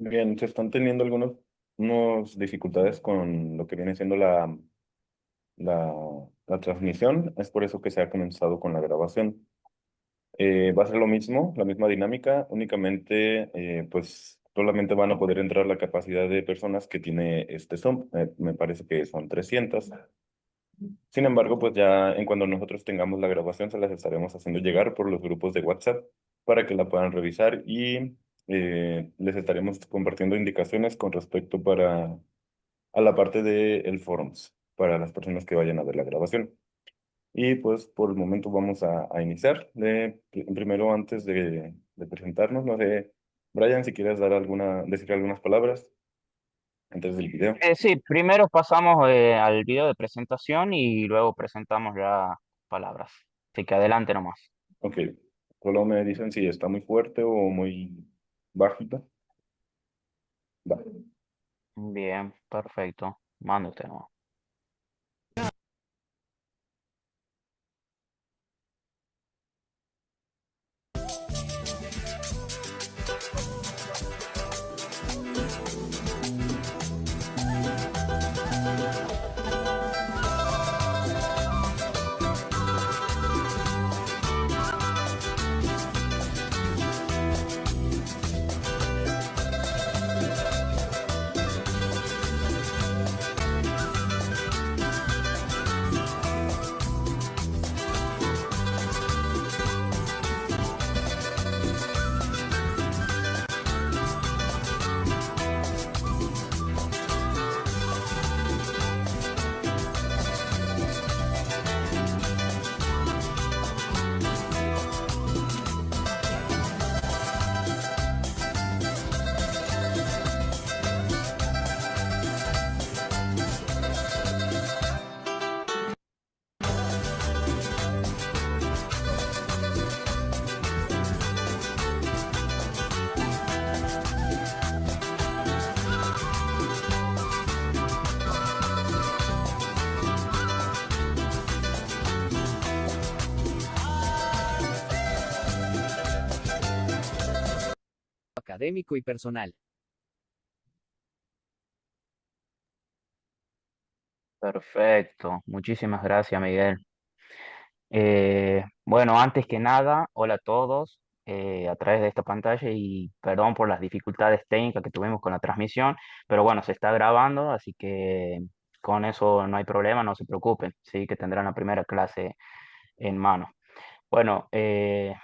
Bien, se están teniendo unos dificultades con lo que viene siendo la, la transmisión. Es por eso que se ha comenzado con la grabación. Va a ser lo mismo, la misma dinámica, únicamente pues solamente van a poder entrar la capacidad de personas que tiene este Zoom. Me parece que son 300. Sin embargo, pues ya en cuando nosotros tengamos la grabación, se las estaremos haciendo llegar por los grupos de WhatsApp para que la puedan revisar y les estaremos compartiendo indicaciones con respecto a la parte de el forums para las personas que vayan a ver la grabación. Y pues por el momento vamos a iniciar. Primero, antes de presentarnos, no sé, Brian, si quieres decir algunas palabras antes del video. Sí, primero pasamos al video de presentación y luego presentamos ya palabras. Así que adelante nomás. Ok, solo me dicen si está muy fuerte o muy bajita. Va. Bien, perfecto. Mándate nomás. Académico y personal. Perfecto. Muchísimas gracias, Miguel. Bueno, antes que nada, hola a todos a través de esta pantalla y perdón por las dificultades técnicas que tuvimos con la transmisión, pero bueno, se está grabando, así que con eso no hay problema, no se preocupen, sí que tendrán la primera clase en mano. Bueno,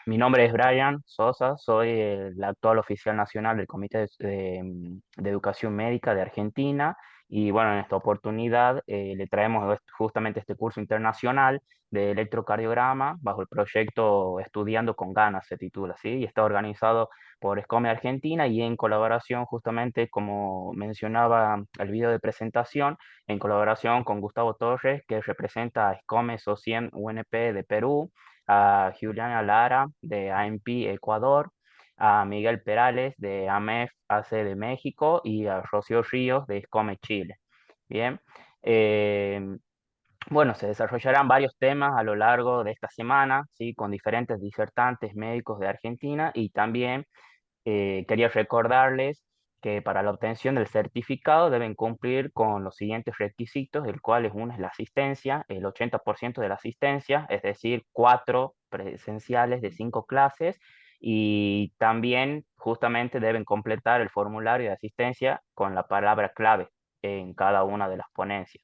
mi nombre es Brian Sosa, soy el actual oficial nacional del Comité de Educación Médica de Argentina y bueno, en esta oportunidad le traemos justamente este curso internacional de electrocardiograma bajo el proyecto Estudiando con Ganas se titula, ¿sí? Y está organizado por SCOME Argentina y en colaboración justamente, como mencionaba el video de presentación, en colaboración con Gustavo Torres, que representa a SCOME SOCIEM UNP de Perú, a Juliana Lara de AMP Ecuador, a Miguel Perales de AMEF AC de México y a Rocío Ríos de SCOME Chile. Bien, eh, bueno, se desarrollarán varios temas a lo largo de esta semana, ¿sí? Con diferentes disertantes médicos de Argentina y también quería recordarles que para la obtención del certificado deben cumplir con los siguientes requisitos, el cual es uno es la asistencia, el 80% de la asistencia, es decir, 4 presenciales de 5 clases, y también justamente deben completar el formulario de asistencia con la palabra clave en cada una de las ponencias.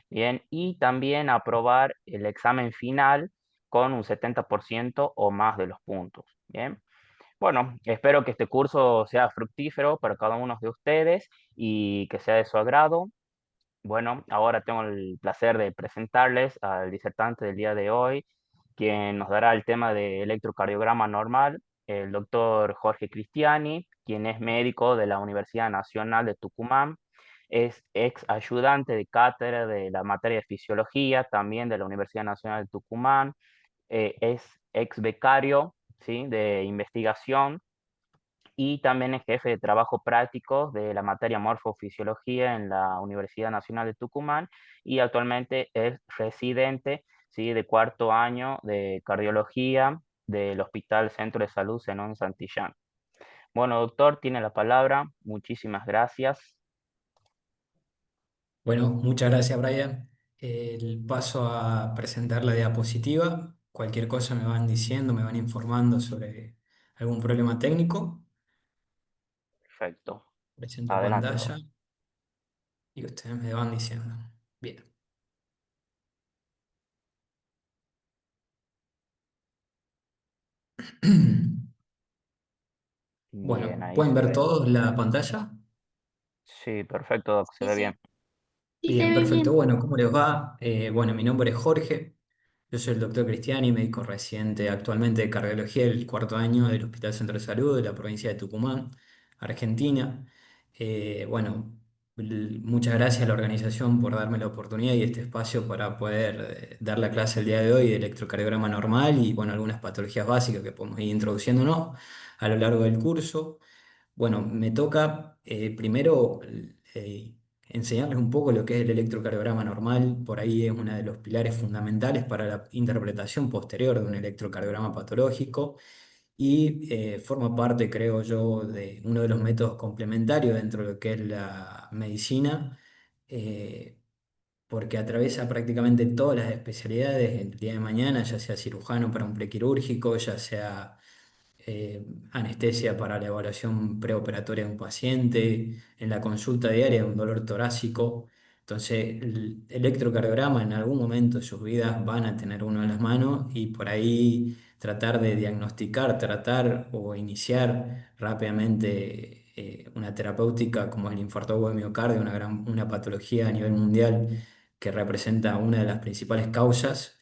Bien, y también aprobar el examen final con un 70% o más de los puntos. Bien. Bueno, espero que este curso sea fructífero para cada uno de ustedes y que sea de su agrado. Bueno, ahora tengo el placer de presentarles al disertante del día de hoy, quien nos dará el tema de electrocardiograma normal, el doctor Jorge Cristiani, quien es médico de la Universidad Nacional de Tucumán, es ex ayudante de cátedra de la materia de fisiología, también de la Universidad Nacional de Tucumán, es ex becario, ¿sí? De investigación y también es jefe de trabajo práctico de la materia morfofisiología en la Universidad Nacional de Tucumán y actualmente es residente, ¿sí? De cuarto año de cardiología del Hospital Centro de Salud Zenón Santillán. Bueno, doctor, tiene la palabra. Muchísimas gracias. Bueno, muchas gracias, Brian. El paso a presentar la diapositiva. Cualquier cosa me van diciendo, me van informando sobre algún problema técnico. Perfecto. Presento Adelante, pantalla doctor. y ustedes me van diciendo. Bien. Bien, Bueno, ahí ¿pueden se ver ve. todos la pantalla? Sí, perfecto, doc, se Sí, ve bien. sí, sí se Bien, ve perfecto. bien. Bueno, ¿cómo les va? Bueno, mi nombre es Jorge. Yo soy el doctor Cristiani, médico residente actualmente de cardiología del cuarto año del Hospital Centro de Salud de la provincia de Tucumán, Argentina. Bueno, muchas gracias a la organización por darme la oportunidad y este espacio para poder dar la clase el día de hoy de electrocardiograma normal y bueno, algunas patologías básicas que podemos ir introduciéndonos a lo largo del curso. Bueno, me toca primero enseñarles un poco lo que es el electrocardiograma normal. Por ahí es uno de los pilares fundamentales para la interpretación posterior de un electrocardiograma patológico y forma parte, creo yo, de uno de los métodos complementarios dentro de lo que es la medicina, eh, porque atraviesa prácticamente todas las especialidades el día de mañana, ya sea cirujano para un prequirúrgico, ya sea anestesia para la evaluación preoperatoria de un paciente, en la consulta diaria de un dolor torácico. Entonces, el electrocardiograma en algún momento de sus vidas van a tener uno en las manos y por ahí tratar de diagnosticar, tratar o iniciar rápidamente una terapéutica como el infarto agudo de miocardio, una patología a nivel mundial que representa una de las principales causas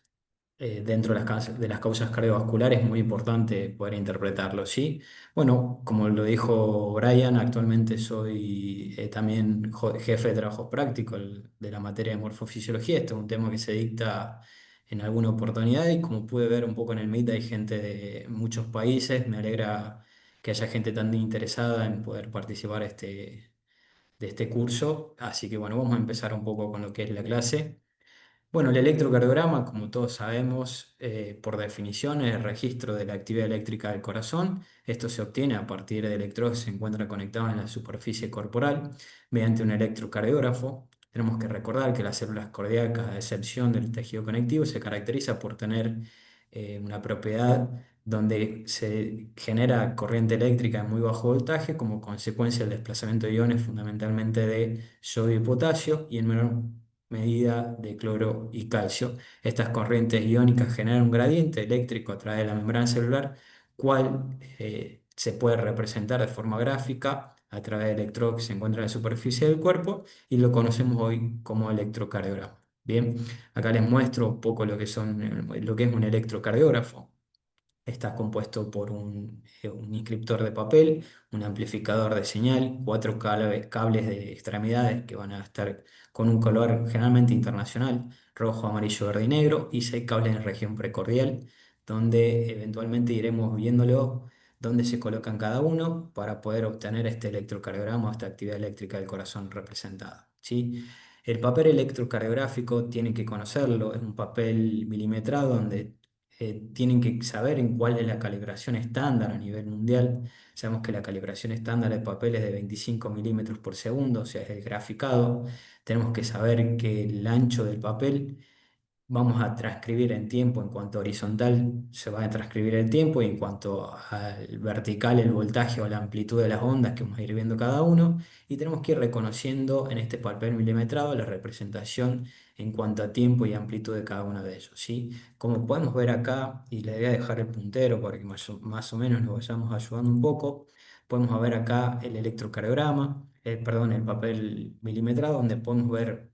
dentro de de las causas cardiovasculares, es muy importante poder interpretarlo, ¿sí? Bueno, como lo dijo Brian, actualmente soy también jefe de trabajos prácticos de la materia de morfofisiología. Este es un tema que se dicta en alguna oportunidad y como pude ver un poco en el MIT hay gente de muchos países. Me alegra que haya gente tan interesada en poder participar de este curso. Así que bueno, vamos a empezar un poco con lo que es la clase. Bueno, el electrocardiograma, como todos sabemos, por definición es el registro de la actividad eléctrica del corazón. Esto se obtiene a partir de electrodos que se encuentran conectados en la superficie corporal mediante un electrocardiógrafo. Tenemos que recordar que las células cardíacas, a excepción del tejido conectivo, se caracteriza por tener una propiedad donde se genera corriente eléctrica de muy bajo voltaje como consecuencia del desplazamiento de iones fundamentalmente de sodio y potasio y en menor medida de cloro y calcio. Estas corrientes iónicas generan un gradiente eléctrico a través de la membrana celular, cual se puede representar de forma gráfica a través de electrodos que se encuentran en la superficie del cuerpo y lo conocemos hoy como electrocardiograma. Bien, acá les muestro un poco lo que son, lo que es un electrocardiógrafo. Está compuesto por un inscriptor de papel, un amplificador de señal, cuatro cables de extremidades que van a estar con un color generalmente internacional, rojo, amarillo, verde y negro, y seis cables en región precordial, donde eventualmente iremos viéndolo dónde se colocan cada uno para poder obtener este electrocardiograma o esta actividad eléctrica del corazón representada. ¿Sí? El papel electrocardiográfico tienen que conocerlo, es un papel milimetrado donde tienen que saber en cuál es la calibración estándar a nivel mundial. Sabemos que la calibración estándar de papel es de 25 milímetros por segundo, o sea, es el graficado. Tenemos que saber que el ancho del papel vamos a transcribir en tiempo, en cuanto a horizontal se va a transcribir el tiempo y en cuanto al vertical el voltaje o la amplitud de las ondas que vamos a ir viendo cada uno y tenemos que ir reconociendo en este papel milimetrado la representación en cuanto a tiempo y amplitud de cada uno de ellos, ¿sí? Como podemos ver acá, y le voy a dejar el puntero para que más o menos nos vayamos ayudando un poco, podemos ver acá el electrocardiograma, perdón, el papel milimetrado donde podemos ver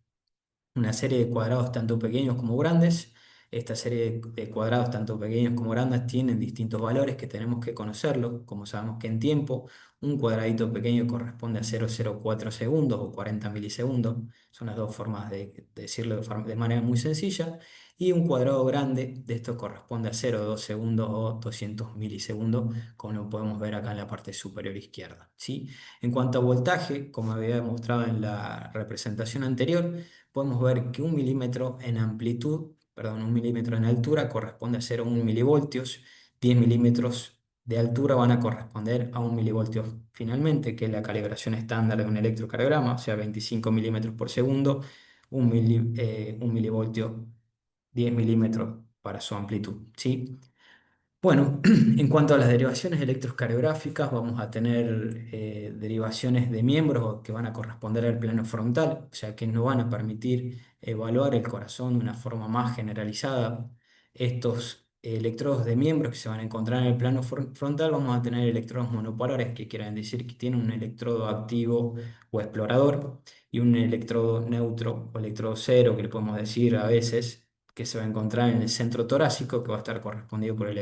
una serie de cuadrados tanto pequeños como grandes. Esta serie de cuadrados tanto pequeños como grandes tienen distintos valores que tenemos que conocerlos. Como sabemos que en tiempo un cuadradito pequeño corresponde a 0,04 segundos o 40 milisegundos. Son las dos formas de decirlo de manera muy sencilla. Y un cuadrado grande de esto corresponde a 0,2 segundos o 200 milisegundos, como lo podemos ver acá en la parte superior izquierda, ¿sí? En cuanto a voltaje, como había demostrado en la representación anterior, podemos ver que un milímetro en amplitud, perdón, un milímetro en altura corresponde a 0,1 milivoltios, 10 milímetros de altura van a corresponder a 1 milivoltio finalmente, que es la calibración estándar de un electrocardiograma, o sea, 25 milímetros por segundo, 1 milivoltio, 10 milímetros para su amplitud, ¿sí? Bueno, en cuanto a las derivaciones electrocardiográficas, vamos a tener derivaciones de miembros que van a corresponder al plano frontal, o sea que nos van a permitir evaluar el corazón de una forma más generalizada. Estos electrodos de miembros que se van a encontrar en el plano frontal, vamos a tener electrodos monopolares, que quieren decir que tienen un electrodo activo o explorador y un electrodo neutro o electrodo cero, que le podemos decir a veces, que se va a encontrar en el centro torácico, que va a estar correspondido por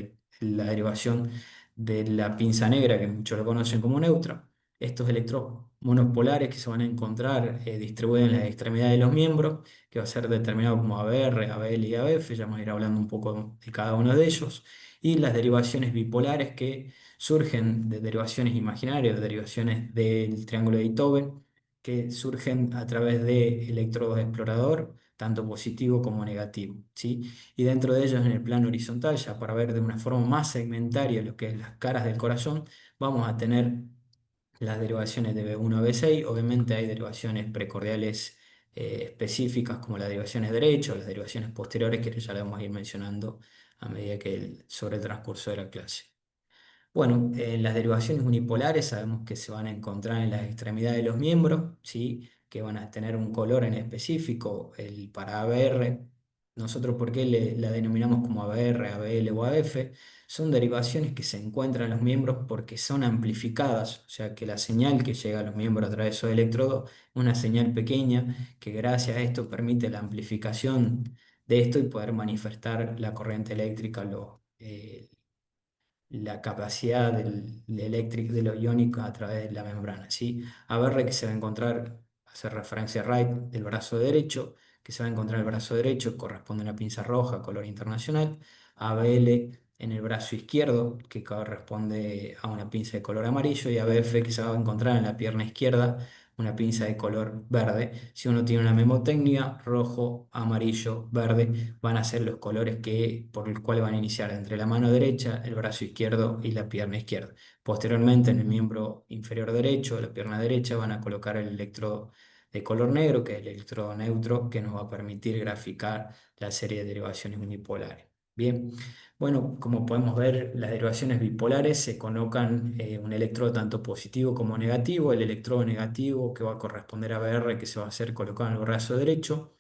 la derivación de la pinza negra, que muchos lo conocen como neutra. Estos electrodos monopolares que se van a encontrar distribuidos en las extremidades de los miembros, que va a ser determinado como ABR, ABL y ABF, ya vamos a ir hablando un poco de cada uno de ellos, y las derivaciones bipolares que surgen de derivaciones imaginarias, de derivaciones del triángulo de Itoven, que surgen a través de electrodos explorador, tanto positivo como negativo, ¿sí? Y dentro de ellos en el plano horizontal, ya para ver de una forma más segmentaria lo que es las caras del corazón, vamos a tener las derivaciones de B1 a B6. Obviamente hay derivaciones precordiales específicas como las derivaciones derechas, las derivaciones posteriores, que ya las vamos a ir mencionando a medida que sobre el transcurso de la clase. Bueno, las derivaciones unipolares sabemos que se van a encontrar en las extremidades de los miembros, ¿sí? Que van a tener un color en específico, el para ABR. Nosotros, ¿por qué la denominamos como ABR, ABL o AF? Son derivaciones que se encuentran en los miembros porque son amplificadas, o sea que la señal que llega a los miembros a través de esos electrodos es una señal pequeña que gracias a esto permite la amplificación de esto y poder manifestar la corriente eléctrica, la capacidad del eléctrico, de los iónicos a través de la membrana, ¿sí? ABR que se va a encontrar, hace referencia a right del brazo derecho, que se va a encontrar el brazo derecho, corresponde a una pinza roja, color internacional. ABL en el brazo izquierdo, que corresponde a una pinza de color amarillo, y ABF que se va a encontrar en la pierna izquierda, una pinza de color verde. Si uno tiene una memotecnia, rojo, amarillo, verde, van a ser los colores por el cual van a iniciar entre la mano derecha, el brazo izquierdo y la pierna izquierda. Posteriormente, en el miembro inferior derecho, la pierna derecha, van a colocar el electrodo de color negro, que es el electrodo neutro, que nos va a permitir graficar la serie de derivaciones unipolares. Bien, bueno, como podemos ver, las derivaciones bipolares se colocan un electrodo tanto positivo como negativo. El electrodo negativo, que va a corresponder a BR, que se va a hacer colocado en el brazo derecho,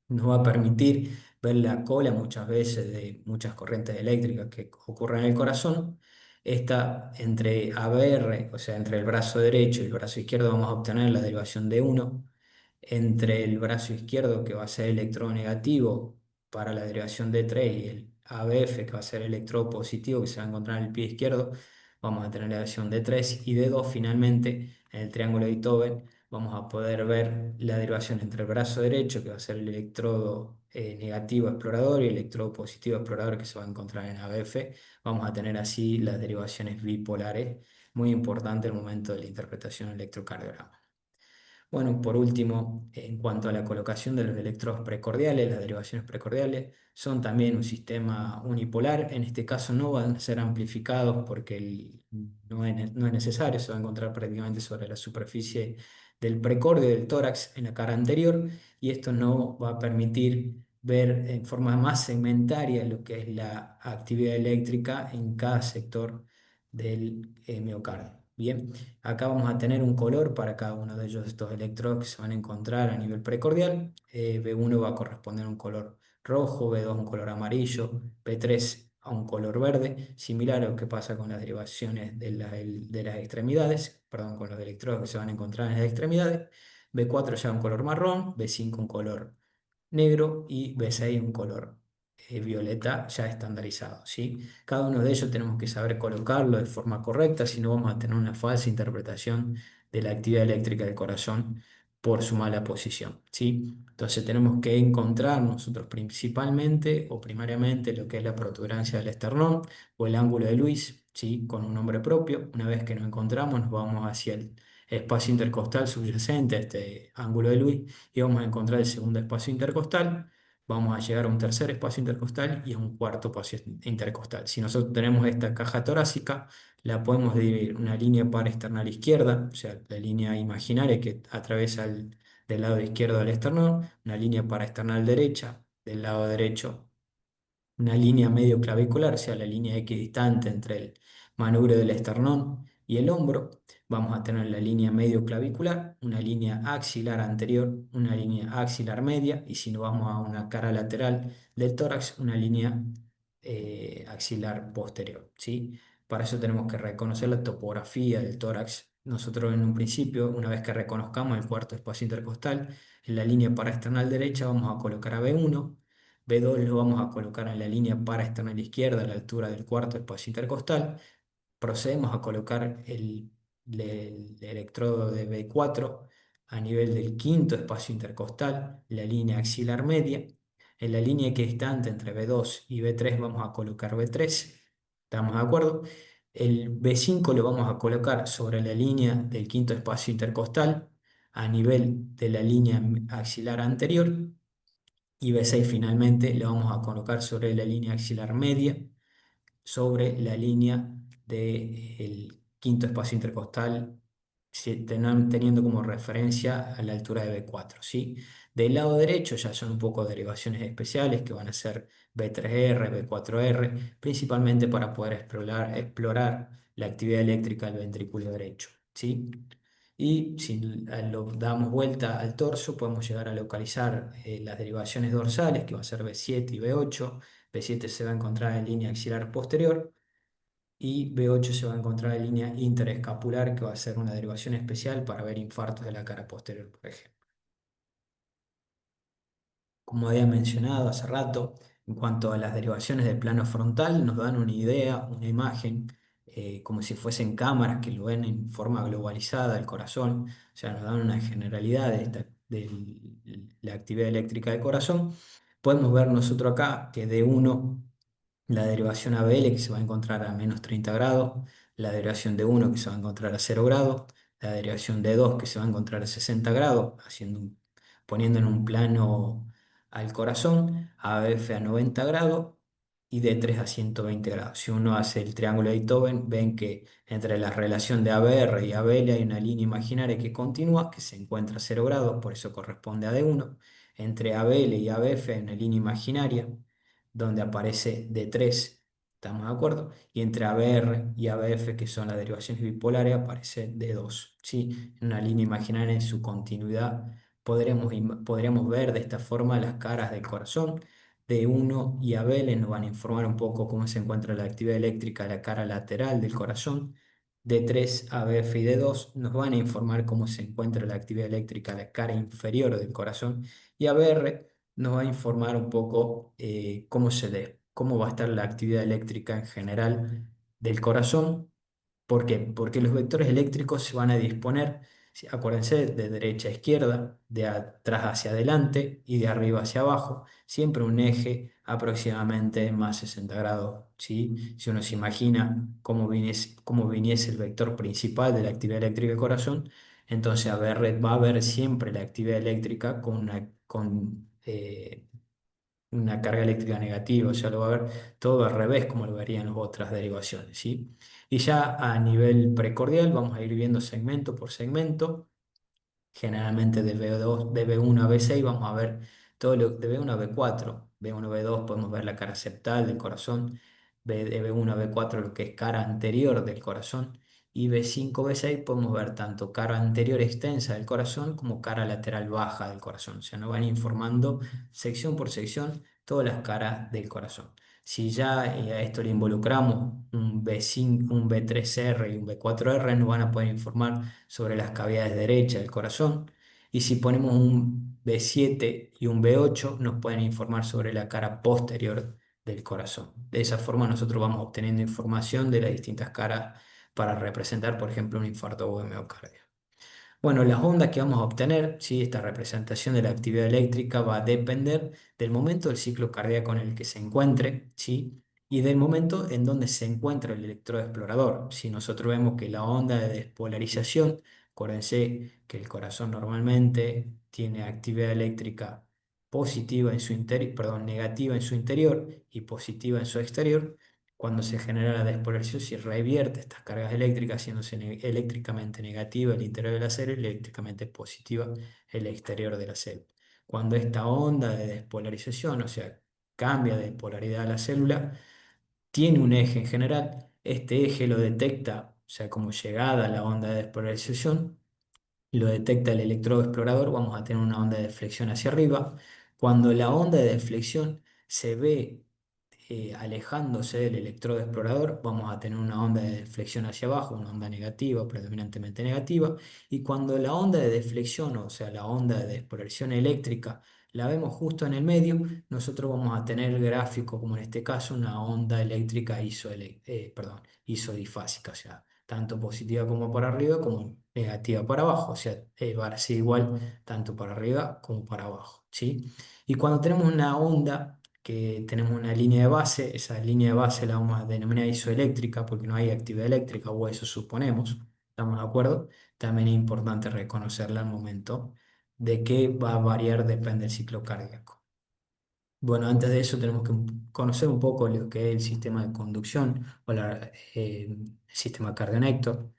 nos va a permitir ver la cola muchas veces de muchas corrientes eléctricas que ocurren en el corazón. Esta entre ABR, o sea, entre el brazo derecho y el brazo izquierdo, vamos a obtener la derivación de uno. Entre el brazo izquierdo, que va a ser electronegativo para la derivación de 3, y el ABF, que va a ser electropositivo, que se va a encontrar en el pie izquierdo, vamos a tener la derivación de 3 y de 2. Finalmente, en el triángulo de Itoven, vamos a poder ver la derivación entre el brazo derecho, que va a ser el electrodo negativo explorador, y el electrodo positivo explorador, que se va a encontrar en ABF. Vamos a tener así las derivaciones bipolares, muy importante el momento de la interpretación del electrocardiograma. Bueno, por último, en cuanto a la colocación de los electrodos precordiales, las derivaciones precordiales son también un sistema unipolar. En este caso no van a ser amplificados porque no es necesario, se va a encontrar prácticamente sobre la superficie del precordio del tórax en la cara anterior, y esto no va a permitir ver en forma más segmentaria lo que es la actividad eléctrica en cada sector del miocardio. Bien. Acá vamos a tener un color para cada uno de ellos, estos electrodos que se van a encontrar a nivel precordial. B1 va a corresponder a un color rojo, B2 un color amarillo, B3 a un color verde, similar a lo que pasa con las derivaciones de las extremidades, perdón, con los electrodos que se van a encontrar en las extremidades. B4 ya un color marrón, B5 un color negro y B6 un color violeta ya estandarizado, ¿sí? Cada uno de ellos tenemos que saber colocarlo de forma correcta, si no vamos a tener una falsa interpretación de la actividad eléctrica del corazón por su mala posición, ¿sí? Entonces tenemos que encontrar nosotros principalmente o primariamente lo que es la protuberancia del esternón o el ángulo de Luis, ¿sí? Con un nombre propio. Una vez que nos encontramos, nos vamos hacia el espacio intercostal subyacente a este ángulo de Luis y vamos a encontrar el segundo espacio intercostal, vamos a llegar a un tercer espacio intercostal y a un cuarto espacio intercostal. Si nosotros tenemos esta caja torácica, la podemos dividir una línea para external izquierda, o sea, la línea imaginaria que atraviesa del lado izquierdo del esternón, una línea para external derecha, del lado derecho una línea medio clavicular, o sea, la línea equidistante entre el manubrio del esternón y el hombro. Vamos a tener la línea medio clavicular, una línea axilar anterior, una línea axilar media, y si nos vamos a una cara lateral del tórax, una línea axilar posterior, ¿sí? Para eso tenemos que reconocer la topografía del tórax. Nosotros en un principio, una vez que reconozcamos el cuarto espacio intercostal, en la línea paraesternal derecha vamos a colocar a B1. B2 lo vamos a colocar en la línea paraesternal izquierda a la altura del cuarto espacio intercostal. Procedemos a colocar el electrodo de B4 a nivel del quinto espacio intercostal, la línea axilar media. En la línea equidistante entre B2 y B3 vamos a colocar B3. ¿Estamos de acuerdo? El B5 lo vamos a colocar sobre la línea del quinto espacio intercostal a nivel de la línea axilar anterior y B6 finalmente le vamos a colocar sobre la línea axilar media, sobre la línea del quinto espacio intercostal, teniendo como referencia a la altura de B4, ¿sí? Del lado derecho ya son un poco derivaciones especiales que van a ser B3R, B4R, principalmente para poder explorar la actividad eléctrica del ventrículo derecho, ¿sí? Y si lo damos vuelta al torso, podemos llegar a localizar las derivaciones dorsales, que va a ser B7 y B8. B7 se va a encontrar en línea axilar posterior y B8 se va a encontrar en línea interescapular, que va a ser una derivación especial para ver infartos de la cara posterior, por ejemplo. Como había mencionado hace rato, en cuanto a las derivaciones del plano frontal, nos dan una idea, una imagen, como si fuesen cámaras que lo ven en forma globalizada el corazón, o sea, nos dan una generalidad de la actividad eléctrica del corazón. Podemos ver nosotros acá que de uno la derivación ABL que se va a encontrar a -30 grados, la derivación de uno que se va a encontrar a 0 grados, la derivación de 2 que se va a encontrar a 60 grados, poniendo en un plano al corazón, AF a 90 grados y D3 a 120 grados. Si uno hace el triángulo de Beethoven, ven que entre la relación de ABR y ABL hay una línea imaginaria que continúa, que se encuentra a 0 grados, por eso corresponde a D1. Entre ABL y ABF hay una línea imaginaria donde aparece D3, ¿estamos de acuerdo? Y entre ABR y ABF, que son las derivaciones bipolares, aparece D2, ¿sí? En una línea imaginaria en su continuidad podríamos ver de esta forma las caras del corazón. D1 y ABL nos van a informar un poco cómo se encuentra la actividad eléctrica de la cara lateral del corazón. D3, ABF y D2 nos van a informar cómo se encuentra la actividad eléctrica de la cara inferior del corazón. Y ABR nos va a informar un poco cómo va a estar la actividad eléctrica en general del corazón. ¿Por qué? Porque los vectores eléctricos se van a disponer, acuérdense, de derecha a izquierda, de atrás hacia adelante y de arriba hacia abajo, siempre un eje aproximadamente más 60 grados, ¿sí? Si uno se imagina cómo viniese el vector principal de la actividad eléctrica del corazón, entonces va a haber siempre la actividad eléctrica con una carga eléctrica negativa, o sea, lo va a ver todo al revés como lo verían las otras derivaciones, ¿sí? Y ya a nivel precordial vamos a ir viendo segmento por segmento. Generalmente de B2, de B1 a B6 vamos a ver todo lo de B1 a B4. B1 a B2 podemos ver la cara septal del corazón. De B1 a B4 lo que es cara anterior del corazón. Y B5, B6 podemos ver tanto cara anterior extensa del corazón como cara lateral baja del corazón. O sea, nos van informando sección por sección todas las caras del corazón. Si ya a esto le involucramos un B5, un B3R y un B4R, nos van a poder informar sobre las cavidades derechas del corazón. Y si ponemos un B7 y un B8, nos pueden informar sobre la cara posterior del corazón. De esa forma nosotros vamos obteniendo información de las distintas caras para representar, por ejemplo, un infarto o miocardio. Bueno, las ondas que vamos a obtener, ¿sí? Esta representación de la actividad eléctrica va a depender del momento del ciclo cardíaco en el que se encuentre, ¿sí? Y del momento en donde se encuentra el electrodo explorador. Si nosotros vemos que la onda de despolarización, acuérdense que el corazón normalmente tiene actividad eléctrica positiva en su interior, perdón, negativa en su interior y positiva en su exterior. Cuando se genera la despolarización, se revierte estas cargas eléctricas, haciéndose eléctricamente negativa el interior de la célula y eléctricamente positiva el exterior de la célula. Cuando esta onda de despolarización, o sea, cambia de polaridad a la célula, tiene un eje en general. Este eje lo detecta, o sea, como llegada a la onda de despolarización, lo detecta el electrodo explorador, vamos a tener una onda de deflexión hacia arriba. Cuando la onda de deflexión se ve alejándose del electrodo explorador, vamos a tener una onda de deflexión hacia abajo, una onda negativa, predominantemente negativa. Y cuando la onda de deflexión, o sea, la onda de despolarización eléctrica, la vemos justo en el medio, nosotros vamos a tener el gráfico, como en este caso, una onda eléctrica isodifásica, o sea, tanto positiva como para arriba, como negativa para abajo, o sea, va a ser igual tanto para arriba como para abajo, ¿sí? Y cuando tenemos una onda que tenemos una línea de base, esa línea de base la vamos a denominar isoeléctrica porque no hay actividad eléctrica, o eso suponemos, ¿estamos de acuerdo? También es importante reconocerla al momento de que va a variar, depende del ciclo cardíaco. Bueno, antes de eso tenemos que conocer un poco lo que es el sistema de conducción o el sistema cardionéctor,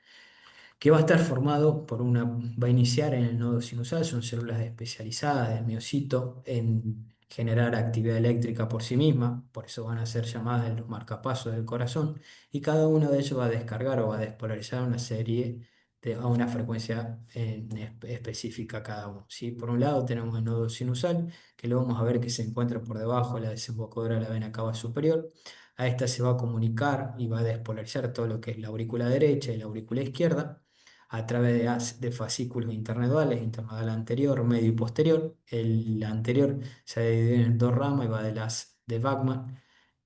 que va a estar formado por va a iniciar en el nodo sinusal, son células especializadas del miocito en generar actividad eléctrica por sí misma, por eso van a ser llamadas los marcapasos del corazón, y cada uno de ellos va a descargar o va a despolarizar una serie a una frecuencia específica cada uno, ¿sí? Por un lado tenemos el nodo sinusal, que lo vamos a ver que se encuentra por debajo de la desembocadura de la vena cava superior. A esta se va a comunicar y va a despolarizar todo lo que es la aurícula derecha y la aurícula izquierda a través de fascículos internodales, internodal anterior, medio y posterior. El anterior se divide en dos ramas y va del haz de Bachmann,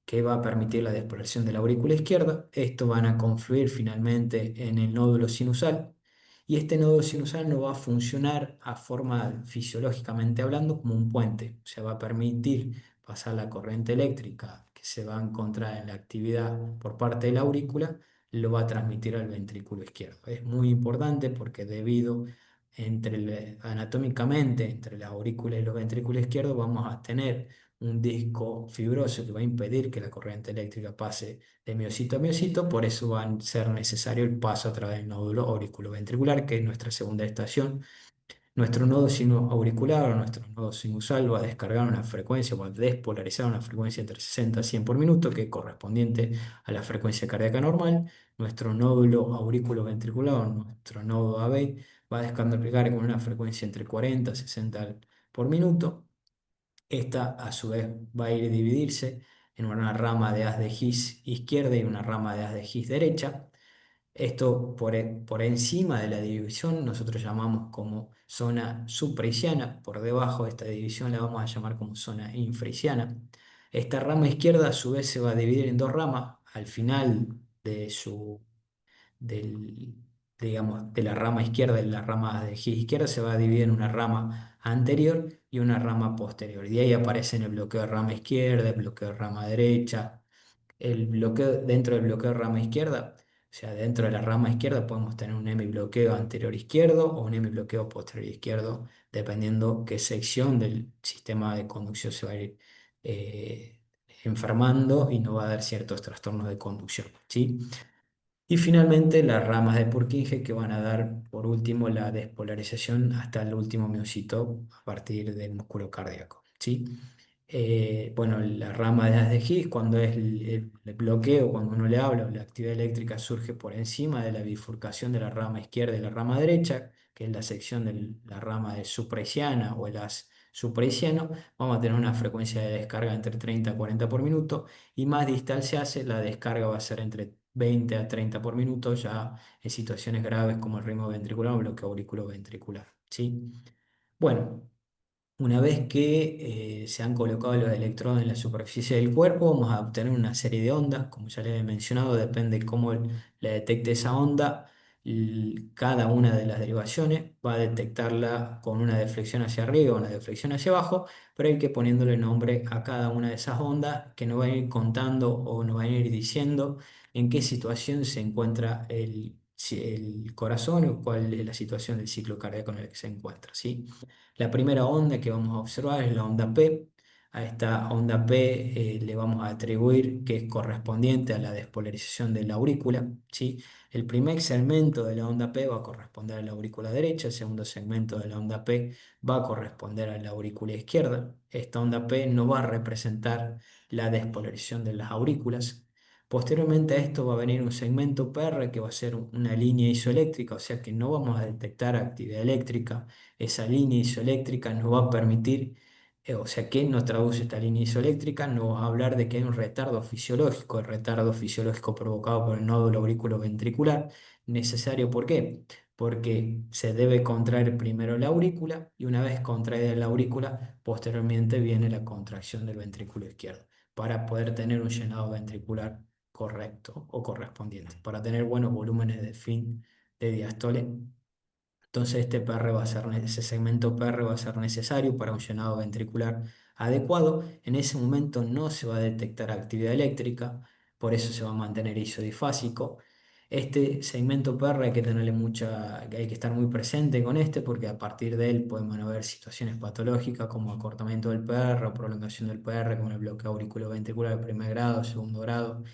que va a permitir la despolación de la aurícula izquierda. Estos van a confluir finalmente en el nódulo sinusal. Y este nódulo sinusal no va a funcionar a forma fisiológicamente hablando como un puente. O sea, va a permitir pasar la corriente eléctrica que se va a encontrar en la actividad por parte de la aurícula, lo va a transmitir al ventrículo izquierdo. Es muy importante porque debido anatómicamente entre la aurícula y los ventrículos izquierdos vamos a tener un disco fibroso que va a impedir que la corriente eléctrica pase de miocito a miocito, por eso va a ser necesario el paso a través del nódulo auriculoventricular, que es nuestra segunda estación. Nuestro nodo auricular o nuestro nodo sinusal va a descargar una frecuencia, va a despolarizar una frecuencia entre 60 y 100 por minuto, que es correspondiente a la frecuencia cardíaca normal. Nuestro nódulo auriculoventricular, o nuestro nodo AB, va a descargar con una frecuencia entre 40 y 60 por minuto. Esta, a su vez, va a ir a dividirse en una rama de haz de His izquierda y una rama de haz de His derecha. Esto por encima de la división nosotros llamamos como zona supraisiana, por debajo de esta división la vamos a llamar como zona infraisiana. Esta rama izquierda a su vez se va a dividir en dos ramas. Al final de del, de la rama izquierda, de la rama de gis izquierda, se va a dividir en una rama anterior y una rama posterior. Y de ahí aparecen el bloqueo de rama izquierda, el bloqueo de rama derecha, el bloqueo dentro del bloqueo de rama izquierda. O sea, dentro de la rama izquierda podemos tener un hemibloqueo anterior izquierdo o un hemibloqueo posterior izquierdo, dependiendo qué sección del sistema de conducción se va a ir eh, enfermando y no va a dar ciertos trastornos de conducción, ¿sí? Y finalmente las ramas de Purkinje que van a dar por último la despolarización hasta el último miocito a partir del músculo cardíaco, ¿sí? Bueno, la rama de Haz de Higgs, cuando es el bloqueo, cuando uno le habla, la actividad eléctrica surge por encima de la bifurcación de la rama izquierda y la rama derecha, que es la sección de la rama de supraisiana o el haz supraisiano. Vamos a tener una frecuencia de descarga entre 30 a 40 por minuto, y más distal se hace, la descarga va a ser entre 20 a 30 por minuto, ya en situaciones graves como el ritmo ventricular o bloqueo auriculoventricular, ¿sí? Bueno. Una vez que se han colocado los electrodos en la superficie del cuerpo, vamos a obtener una serie de ondas, como ya les he mencionado, depende de cómo le detecte esa onda. Cada una de las derivaciones va a detectarla con una deflexión hacia arriba o una deflexión hacia abajo, pero hay que poniéndole nombre a cada una de esas ondas que nos van a ir contando o nos van a ir diciendo en qué situación se encuentra el el corazón o cuál es la situación del ciclo cardíaco en el que se encuentra, ¿sí? La primera onda que vamos a observar es la onda P. A esta onda P le vamos a atribuir que es correspondiente a la despolarización de la aurícula, ¿sí? El primer segmento de la onda P va a corresponder a la aurícula derecha, el segundo segmento de la onda P va a corresponder a la aurícula izquierda. Esta onda P no va a representar la despolarización de las aurículas. Posteriormente a esto va a venir un segmento PR que va a ser una línea isoeléctrica, o sea que no vamos a detectar actividad eléctrica. Esa línea isoeléctrica nos va a permitir, o sea que nos traduce esta línea isoeléctrica, nos va a hablar de que hay un retardo fisiológico, el retardo fisiológico provocado por el nódulo auriculoventricular. ¿Necesario por qué? Porque se debe contraer primero la aurícula y una vez contraída la aurícula, posteriormente viene la contracción del ventrículo izquierdo para poder tener un llenado ventricular correcto o correspondiente, para tener buenos volúmenes de fin de diástole. Entonces ese segmento PR va a ser necesario para un llenado ventricular adecuado. En ese momento no se va a detectar actividad eléctrica, por eso se va a mantener isodifásico. Este segmento PR hay que tenerle hay que estar muy presente con este porque a partir de él podemos haber situaciones patológicas como acortamiento del PR o prolongación del PR, como el bloqueo auriculoventricular de primer grado, segundo grado,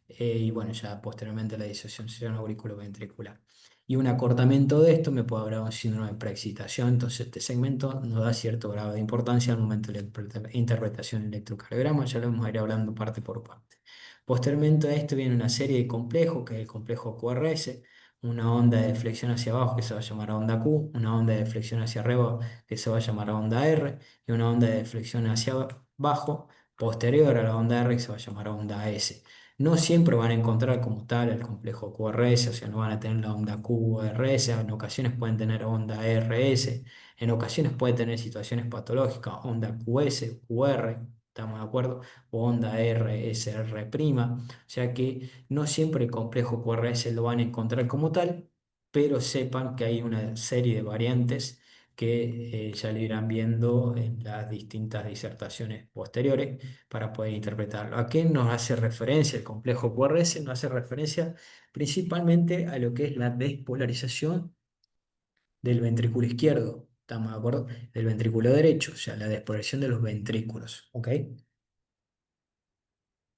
y bueno, ya posteriormente la disociación auriculoventricular. Y un acortamiento de esto me puede hablar de un síndrome de preexcitación, entonces este segmento nos da cierto grado de importancia al momento de la interpretación del electrocardiograma, ya lo vamos a ir hablando parte por parte. Posteriormente a esto viene una serie de complejos, que es el complejo QRS, una onda de flexión hacia abajo que se va a llamar onda Q, una onda de flexión hacia arriba que se va a llamar onda R, y una onda de flexión hacia abajo posterior a la onda R que se va a llamar onda S. No siempre van a encontrar como tal el complejo QRS, o sea, no van a tener la onda QRS, en ocasiones pueden tener onda RS, en ocasiones pueden tener situaciones patológicas, onda QS, QR, ¿estamos de acuerdo? O onda RSR', o sea que no siempre el complejo QRS lo van a encontrar como tal, pero sepan que hay una serie de variantes que ya lo irán viendo en las distintas disertaciones posteriores para poder interpretarlo. ¿A qué nos hace referencia el complejo QRS? Nos hace referencia principalmente a lo que es la despolarización del ventrículo izquierdo, ¿estamos de acuerdo? Del ventrículo derecho, o sea, la despolarización de los ventrículos, ¿ok?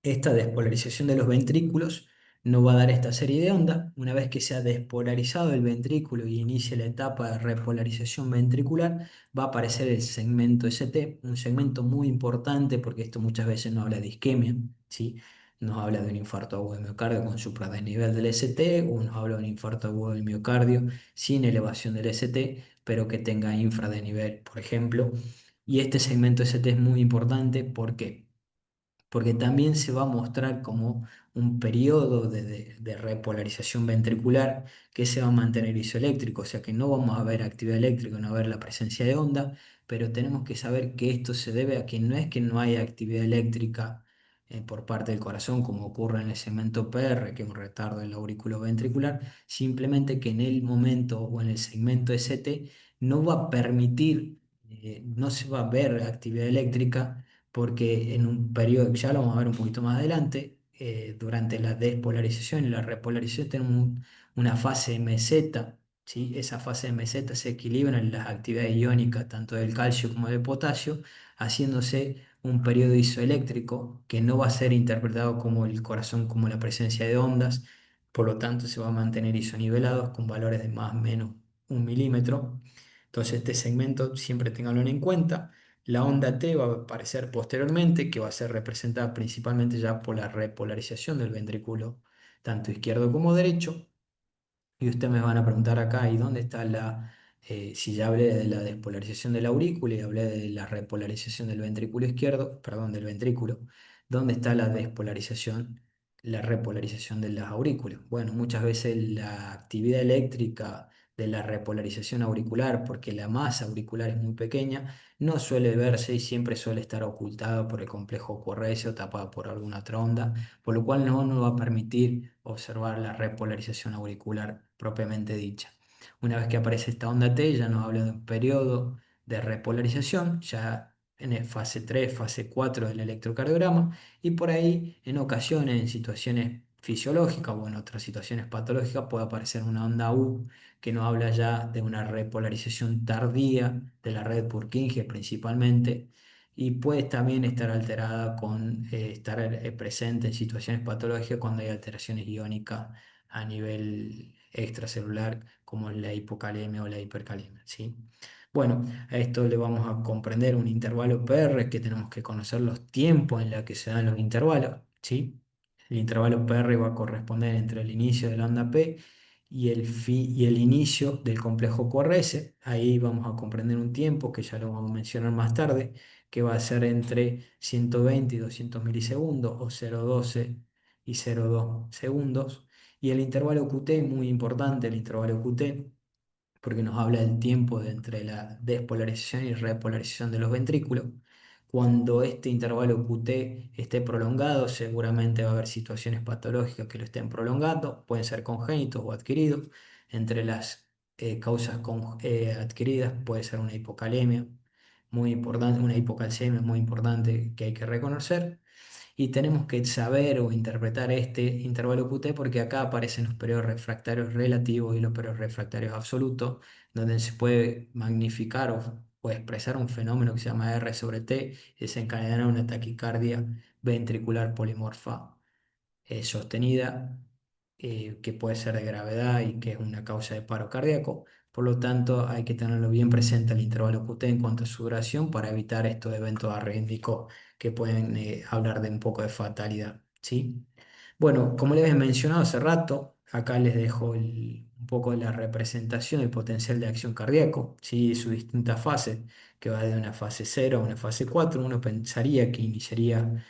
Esta despolarización de los ventrículos no va a dar esta serie de ondas. Una vez que se ha despolarizado el ventrículo y inicia la etapa de repolarización ventricular, va a aparecer el segmento ST, un segmento muy importante porque esto muchas veces nos habla de isquemia, ¿sí? Nos habla de un infarto agudo de miocardio con supradesnivel del ST, o nos habla de un infarto agudo del miocardio sin elevación del ST, pero que tenga infradesnivel, por ejemplo. Y este segmento ST es muy importante porque también se va a mostrar como un periodo de repolarización ventricular que se va a mantener isoeléctrico, o sea que no vamos a ver actividad eléctrica, no va a ver la presencia de onda, pero tenemos que saber que esto se debe a que no es que no haya actividad eléctrica por parte del corazón, como ocurre en el segmento PR, que es un retardo del aurículo ventricular, simplemente que en el momento o en el segmento ST no va a permitir, no se va a ver actividad eléctrica porque en un periodo, ya lo vamos a ver un poquito más adelante, durante la despolarización y la repolarización tenemos una fase meseta, ¿sí? Esa fase de meseta se equilibran las actividades iónicas tanto del calcio como del potasio, haciéndose un periodo isoeléctrico que no va a ser interpretado como el corazón, como la presencia de ondas, por lo tanto se va a mantener isonivelados con valores de más o menos 1 milímetro. Entonces este segmento siempre ténganlo en cuenta. La onda T va a aparecer posteriormente, que va a ser representada principalmente ya por la repolarización del ventrículo, tanto izquierdo como derecho. Y ustedes me van a preguntar acá, ¿y dónde está si ya hablé de la despolarización de la aurícula y hablé de la repolarización del ventrículo izquierdo, perdón, del ventrículo, ¿dónde está la despolarización, la repolarización de las aurículas? Bueno, muchas veces la actividad eléctrica de la repolarización auricular, porque la masa auricular es muy pequeña, no suele verse y siempre suele estar ocultada por el complejo QRS o tapada por alguna otra onda, por lo cual no nos va a permitir observar la repolarización auricular propiamente dicha. Una vez que aparece esta onda T, ya nos habla de un periodo de repolarización, ya en el fase 3, fase 4 del electrocardiograma, y por ahí, en ocasiones, en situaciones fisiológica o en otras situaciones patológicas puede aparecer una onda U que nos habla ya de una repolarización tardía de la red Purkinje principalmente y puede también estar alterada con estar presente en situaciones patológicas cuando hay alteraciones iónicas a nivel extracelular como la hipocalemia o la hipercalemia, ¿sí? Bueno, a esto le vamos a comprender un intervalo PR que tenemos que conocer los tiempos en los que se dan los intervalos, ¿sí? El intervalo PR va a corresponder entre el inicio de la onda P y el inicio del complejo QRS. Ahí vamos a comprender un tiempo que ya lo vamos a mencionar más tarde, que va a ser entre 120 y 200 milisegundos o 0,12 y 0,2 segundos. Y el intervalo QT, muy importante, el intervalo QT porque nos habla del tiempo entre la despolarización y repolarización de los ventrículos. Cuando este intervalo QT esté prolongado, seguramente va a haber situaciones patológicas que lo estén prolongando, pueden ser congénitos o adquiridos. Entre las causas adquiridas puede ser una hipocalemia, muy importante, una hipocalcemia muy importante que hay que reconocer. Y tenemos que saber o interpretar este intervalo QT porque acá aparecen los periodos refractarios relativos y los periodos refractarios absolutos, donde se puede magnificar o expresar un fenómeno que se llama R sobre T y desencadenar una taquicardia ventricular polimorfa sostenida, que puede ser de gravedad y que es una causa de paro cardíaco. Por lo tanto, hay que tenerlo bien presente el intervalo QT en cuanto a su duración para evitar estos eventos arrítmicos que pueden hablar de un poco de fatalidad, ¿sí? Bueno, como les he mencionado hace rato, acá les dejo un poco de la representación del potencial de acción cardíaco, ¿sí? Sus distintas fases, que va de una fase 0 a una fase 4. Uno pensaría que iniciaría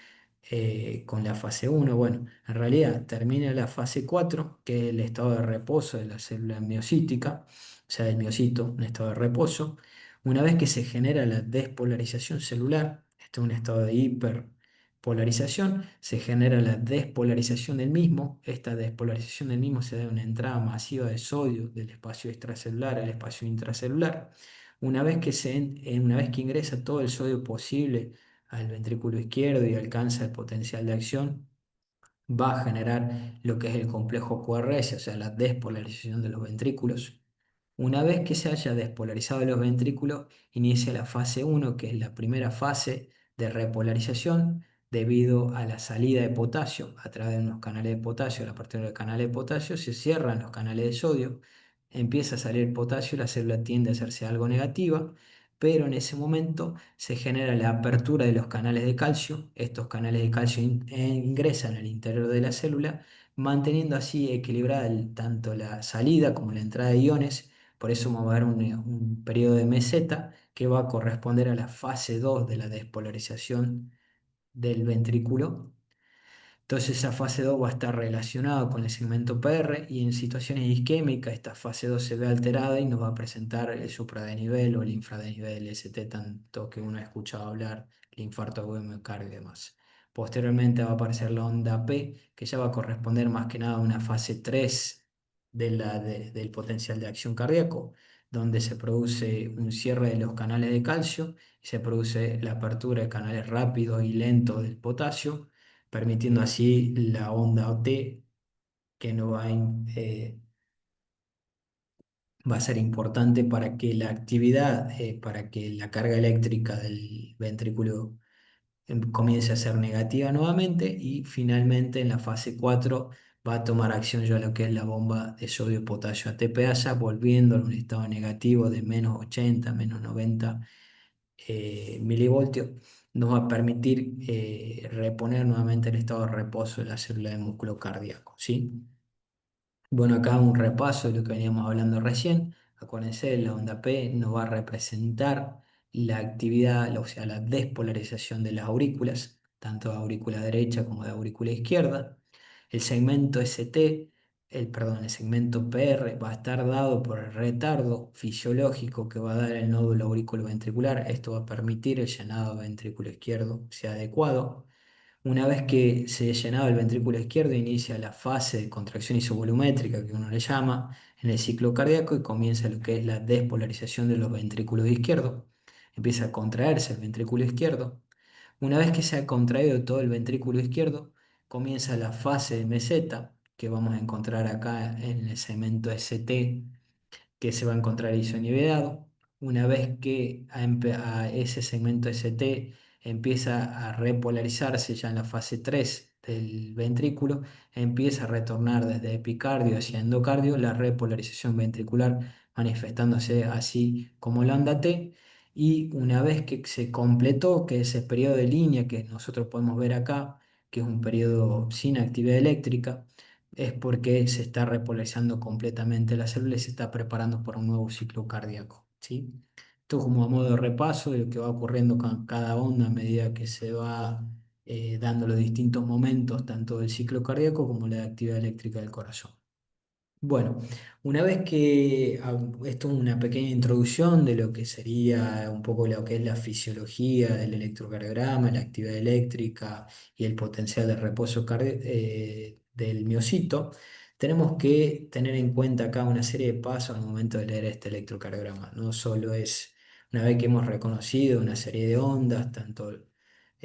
con la fase 1. Bueno, en realidad termina la fase 4 que es el estado de reposo de la célula miocítica, o sea, del miocito, un estado de reposo. Una vez que se genera la despolarización celular, este es un estado de hiperpolarización, se genera la despolarización del mismo. Esta despolarización del mismo se da en una entrada masiva de sodio del espacio extracelular al espacio intracelular. Una vez que ingresa todo el sodio posible al ventrículo izquierdo y alcanza el potencial de acción, va a generar lo que es el complejo QRS, o sea, la despolarización de los ventrículos. Una vez que se haya despolarizado los ventrículos, inicia la fase 1, que es la primera fase de repolarización debido a la salida de potasio a través de unos canales de potasio. A partir del canal de potasio se cierran los canales de sodio, empieza a salir potasio, la célula tiende a hacerse algo negativa, pero en ese momento se genera la apertura de los canales de calcio. Estos canales de calcio ingresan al interior de la célula, manteniendo así equilibrada tanto la salida como la entrada de iones. Por eso vamos a ver un periodo de meseta que va a corresponder a la fase 2 de la despolarización del ventrículo. Entonces esa fase 2 va a estar relacionada con el segmento PR y en situaciones isquémicas esta fase 2 se ve alterada y nos va a presentar el supradenivel o el infradenivel ST, tanto que uno ha escuchado hablar, el infarto agudo de miocardio y demás. Posteriormente va a aparecer la onda P, que ya va a corresponder más que nada a una fase 3 del potencial de acción cardíaco, donde se produce un cierre de los canales de calcio y se produce la apertura de canales rápidos y lentos del potasio, permitiendo así la onda OT, que no va a, va a ser importante para que la actividad, para que la carga eléctrica del ventrículo comience a ser negativa nuevamente y finalmente en la fase 4 va a tomar acción ya lo que es la bomba de sodio-potasio ATPasa, volviendo a un estado negativo de -80, -90 milivoltios, nos va a permitir reponer nuevamente el estado de reposo de la célula de músculo cardíaco, ¿sí? Bueno, acá un repaso de lo que veníamos hablando recién. Acuérdense, la onda P nos va a representar la actividad, o sea, la despolarización de las aurículas, tanto de aurícula derecha como de aurícula izquierda. El segmento ST, el segmento PR va a estar dado por el retardo fisiológico que va a dar el nódulo auriculoventricular. Esto va a permitir el llenado ventrículo izquierdo sea adecuado. Una vez que se ha llenado el ventrículo izquierdo, inicia la fase de contracción isovolumétrica que uno le llama en el ciclo cardíaco y comienza lo que es la despolarización de los ventrículos izquierdos. Empieza a contraerse el ventrículo izquierdo. Una vez que se ha contraído todo el ventrículo izquierdo, comienza la fase de meseta, que vamos a encontrar acá en el segmento ST, que se va a encontrar isonivelado. Una vez que a ese segmento ST empieza a repolarizarse ya en la fase 3 del ventrículo, empieza a retornar desde epicardio hacia endocardio la repolarización ventricular, manifestándose así como la onda T. Y una vez que se completó, que ese periodo de línea que nosotros podemos ver acá, que es un periodo sin actividad eléctrica, es porque se está repolarizando completamente la célula y se está preparando para un nuevo ciclo cardíaco, ¿sí? Esto como a modo de repaso de lo que va ocurriendo con cada onda a medida que se va dando los distintos momentos, tanto del ciclo cardíaco como la actividad eléctrica del corazón. Bueno, una vez que esto es una pequeña introducción de lo que sería un poco lo que es la fisiología del electrocardiograma, la actividad eléctrica y el potencial de reposo del miocito, tenemos que tener en cuenta acá una serie de pasos al momento de leer este electrocardiograma. No solo es, una vez que hemos reconocido una serie de ondas, tanto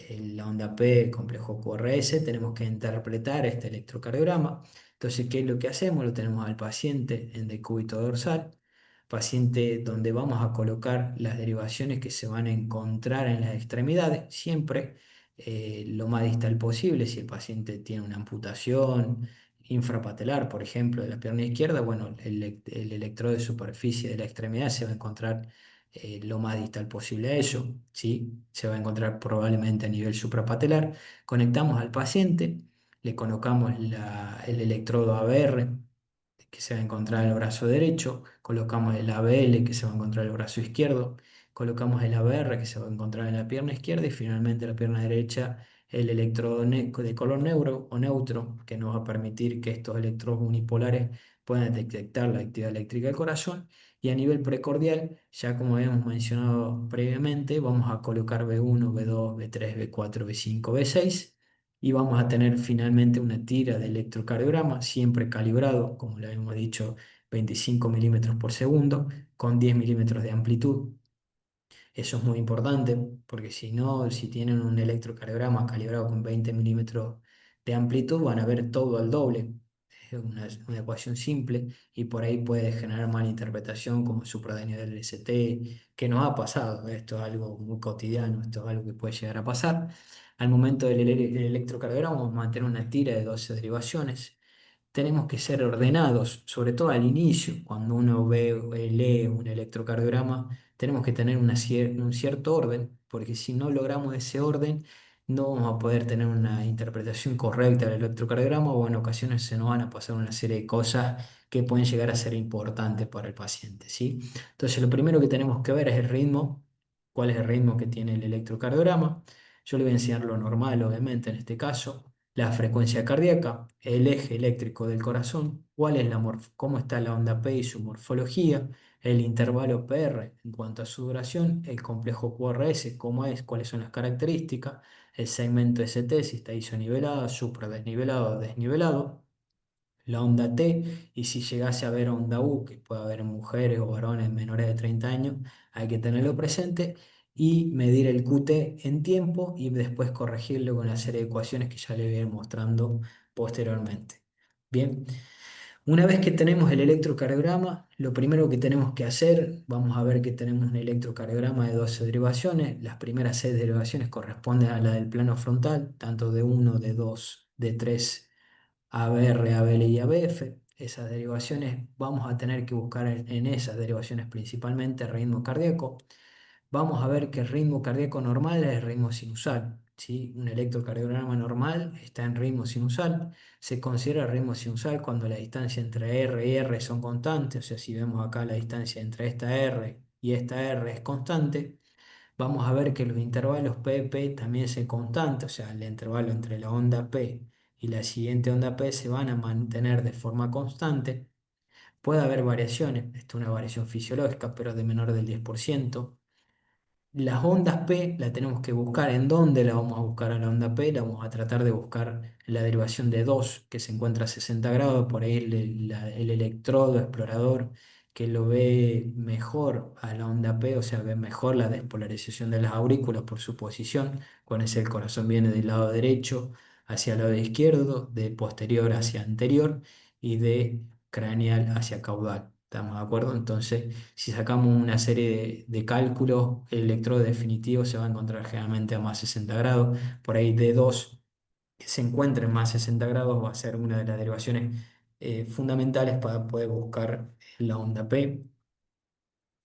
la onda P, el complejo QRS, tenemos que interpretar este electrocardiograma. Entonces, ¿qué es lo que hacemos? Lo tenemos al paciente en decúbito dorsal, paciente donde vamos a colocar las derivaciones que se van a encontrar en las extremidades, siempre lo más distal posible. Si el paciente tiene una amputación infrapatelar, por ejemplo, de la pierna izquierda, bueno, el electrodo de superficie de la extremidad se va a encontrar lo más distal posible a eso, ¿sí? Se va a encontrar probablemente a nivel suprapatelar. Conectamos al paciente, le colocamos el electrodo ABR que se va a encontrar en el brazo derecho, colocamos el ABL que se va a encontrar en el brazo izquierdo, colocamos el ABR que se va a encontrar en la pierna izquierda y finalmente en la pierna derecha el electrodo de color negro o neutro que nos va a permitir que estos electrodos unipolares puedan detectar la actividad eléctrica del corazón. Y a nivel precordial, ya como habíamos mencionado previamente, vamos a colocar B1, B2, B3, B4, B5, B6 y vamos a tener finalmente una tira de electrocardiograma, siempre calibrado, como le habíamos dicho, 25 milímetros por segundo, con 10 milímetros de amplitud. Eso es muy importante porque si no, si tienen un electrocardiograma calibrado con 20 milímetros de amplitud, van a ver todo al doble. Es una ecuación simple y por ahí puede generar mala interpretación como supradenio del ST, que nos ha pasado. Esto es algo muy cotidiano, esto es algo que puede llegar a pasar. Al momento del electrocardiograma vamos a mantener una tira de 12 derivaciones. Tenemos que ser ordenados, sobre todo al inicio, cuando uno lee un electrocardiograma, tenemos que tener un cierto orden, porque si no logramos ese orden, no vamos a poder tener una interpretación correcta del electrocardiograma o en ocasiones se nos van a pasar una serie de cosas que pueden llegar a ser importantes para el paciente, ¿sí? Entonces, lo primero que tenemos que ver es el ritmo, cuál es el ritmo que tiene el electrocardiograma. Yo le voy a enseñar lo normal, obviamente, en este caso la frecuencia cardíaca, el eje eléctrico del corazón, cómo está la onda P y su morfología, el intervalo PR en cuanto a su duración, el complejo QRS, cómo es, cuáles son las características, el segmento ST, si está isonivelado, supradesnivelado o desnivelado, la onda T, y si llegase a haber onda U, que puede haber en mujeres o varones menores de 30 años, hay que tenerlo presente y medir el QT en tiempo y después corregirlo con una serie de ecuaciones que ya le voy a ir mostrando posteriormente. Bien, una vez que tenemos el electrocardiograma, lo primero que tenemos que hacer, vamos a ver que tenemos un electrocardiograma de 12 derivaciones. Las primeras 6 derivaciones corresponden a la del plano frontal, tanto de uno, de 2, de 3. ABR, ABL y ABF. Esas derivaciones vamos a tener que buscar en esas derivaciones principalmente el ritmo cardíaco. Vamos a ver que el ritmo cardíaco normal es el ritmo sinusal, ¿sí? Un electrocardiograma normal está en ritmo sinusal. Se considera ritmo sinusal cuando la distancia entre R y R son constantes, o sea, si vemos acá la distancia entre esta R y esta R es constante, vamos a ver que los intervalos PP también son constantes, o sea, el intervalo entre la onda P y la siguiente onda P se van a mantener de forma constante. Puede haber variaciones, esto es una variación fisiológica, pero de menor del 10%. Las ondas P la tenemos que buscar. ¿En dónde la vamos a buscar a la onda P? La vamos a tratar de buscar en la derivación de 2 que se encuentra a 60 grados, por ahí el electrodo explorador que lo ve mejor a la onda P, o sea, ve mejor la despolarización de las aurículas por su posición, cuando es el corazón viene del lado derecho hacia el lado izquierdo, de posterior hacia anterior y de craneal hacia caudal. ¿Estamos de acuerdo? Entonces, si sacamos una serie de cálculos, el electrodo definitivo se va a encontrar generalmente a más 60 grados. Por ahí D2 que se encuentre en más 60 grados va a ser una de las derivaciones fundamentales para poder buscar la onda P.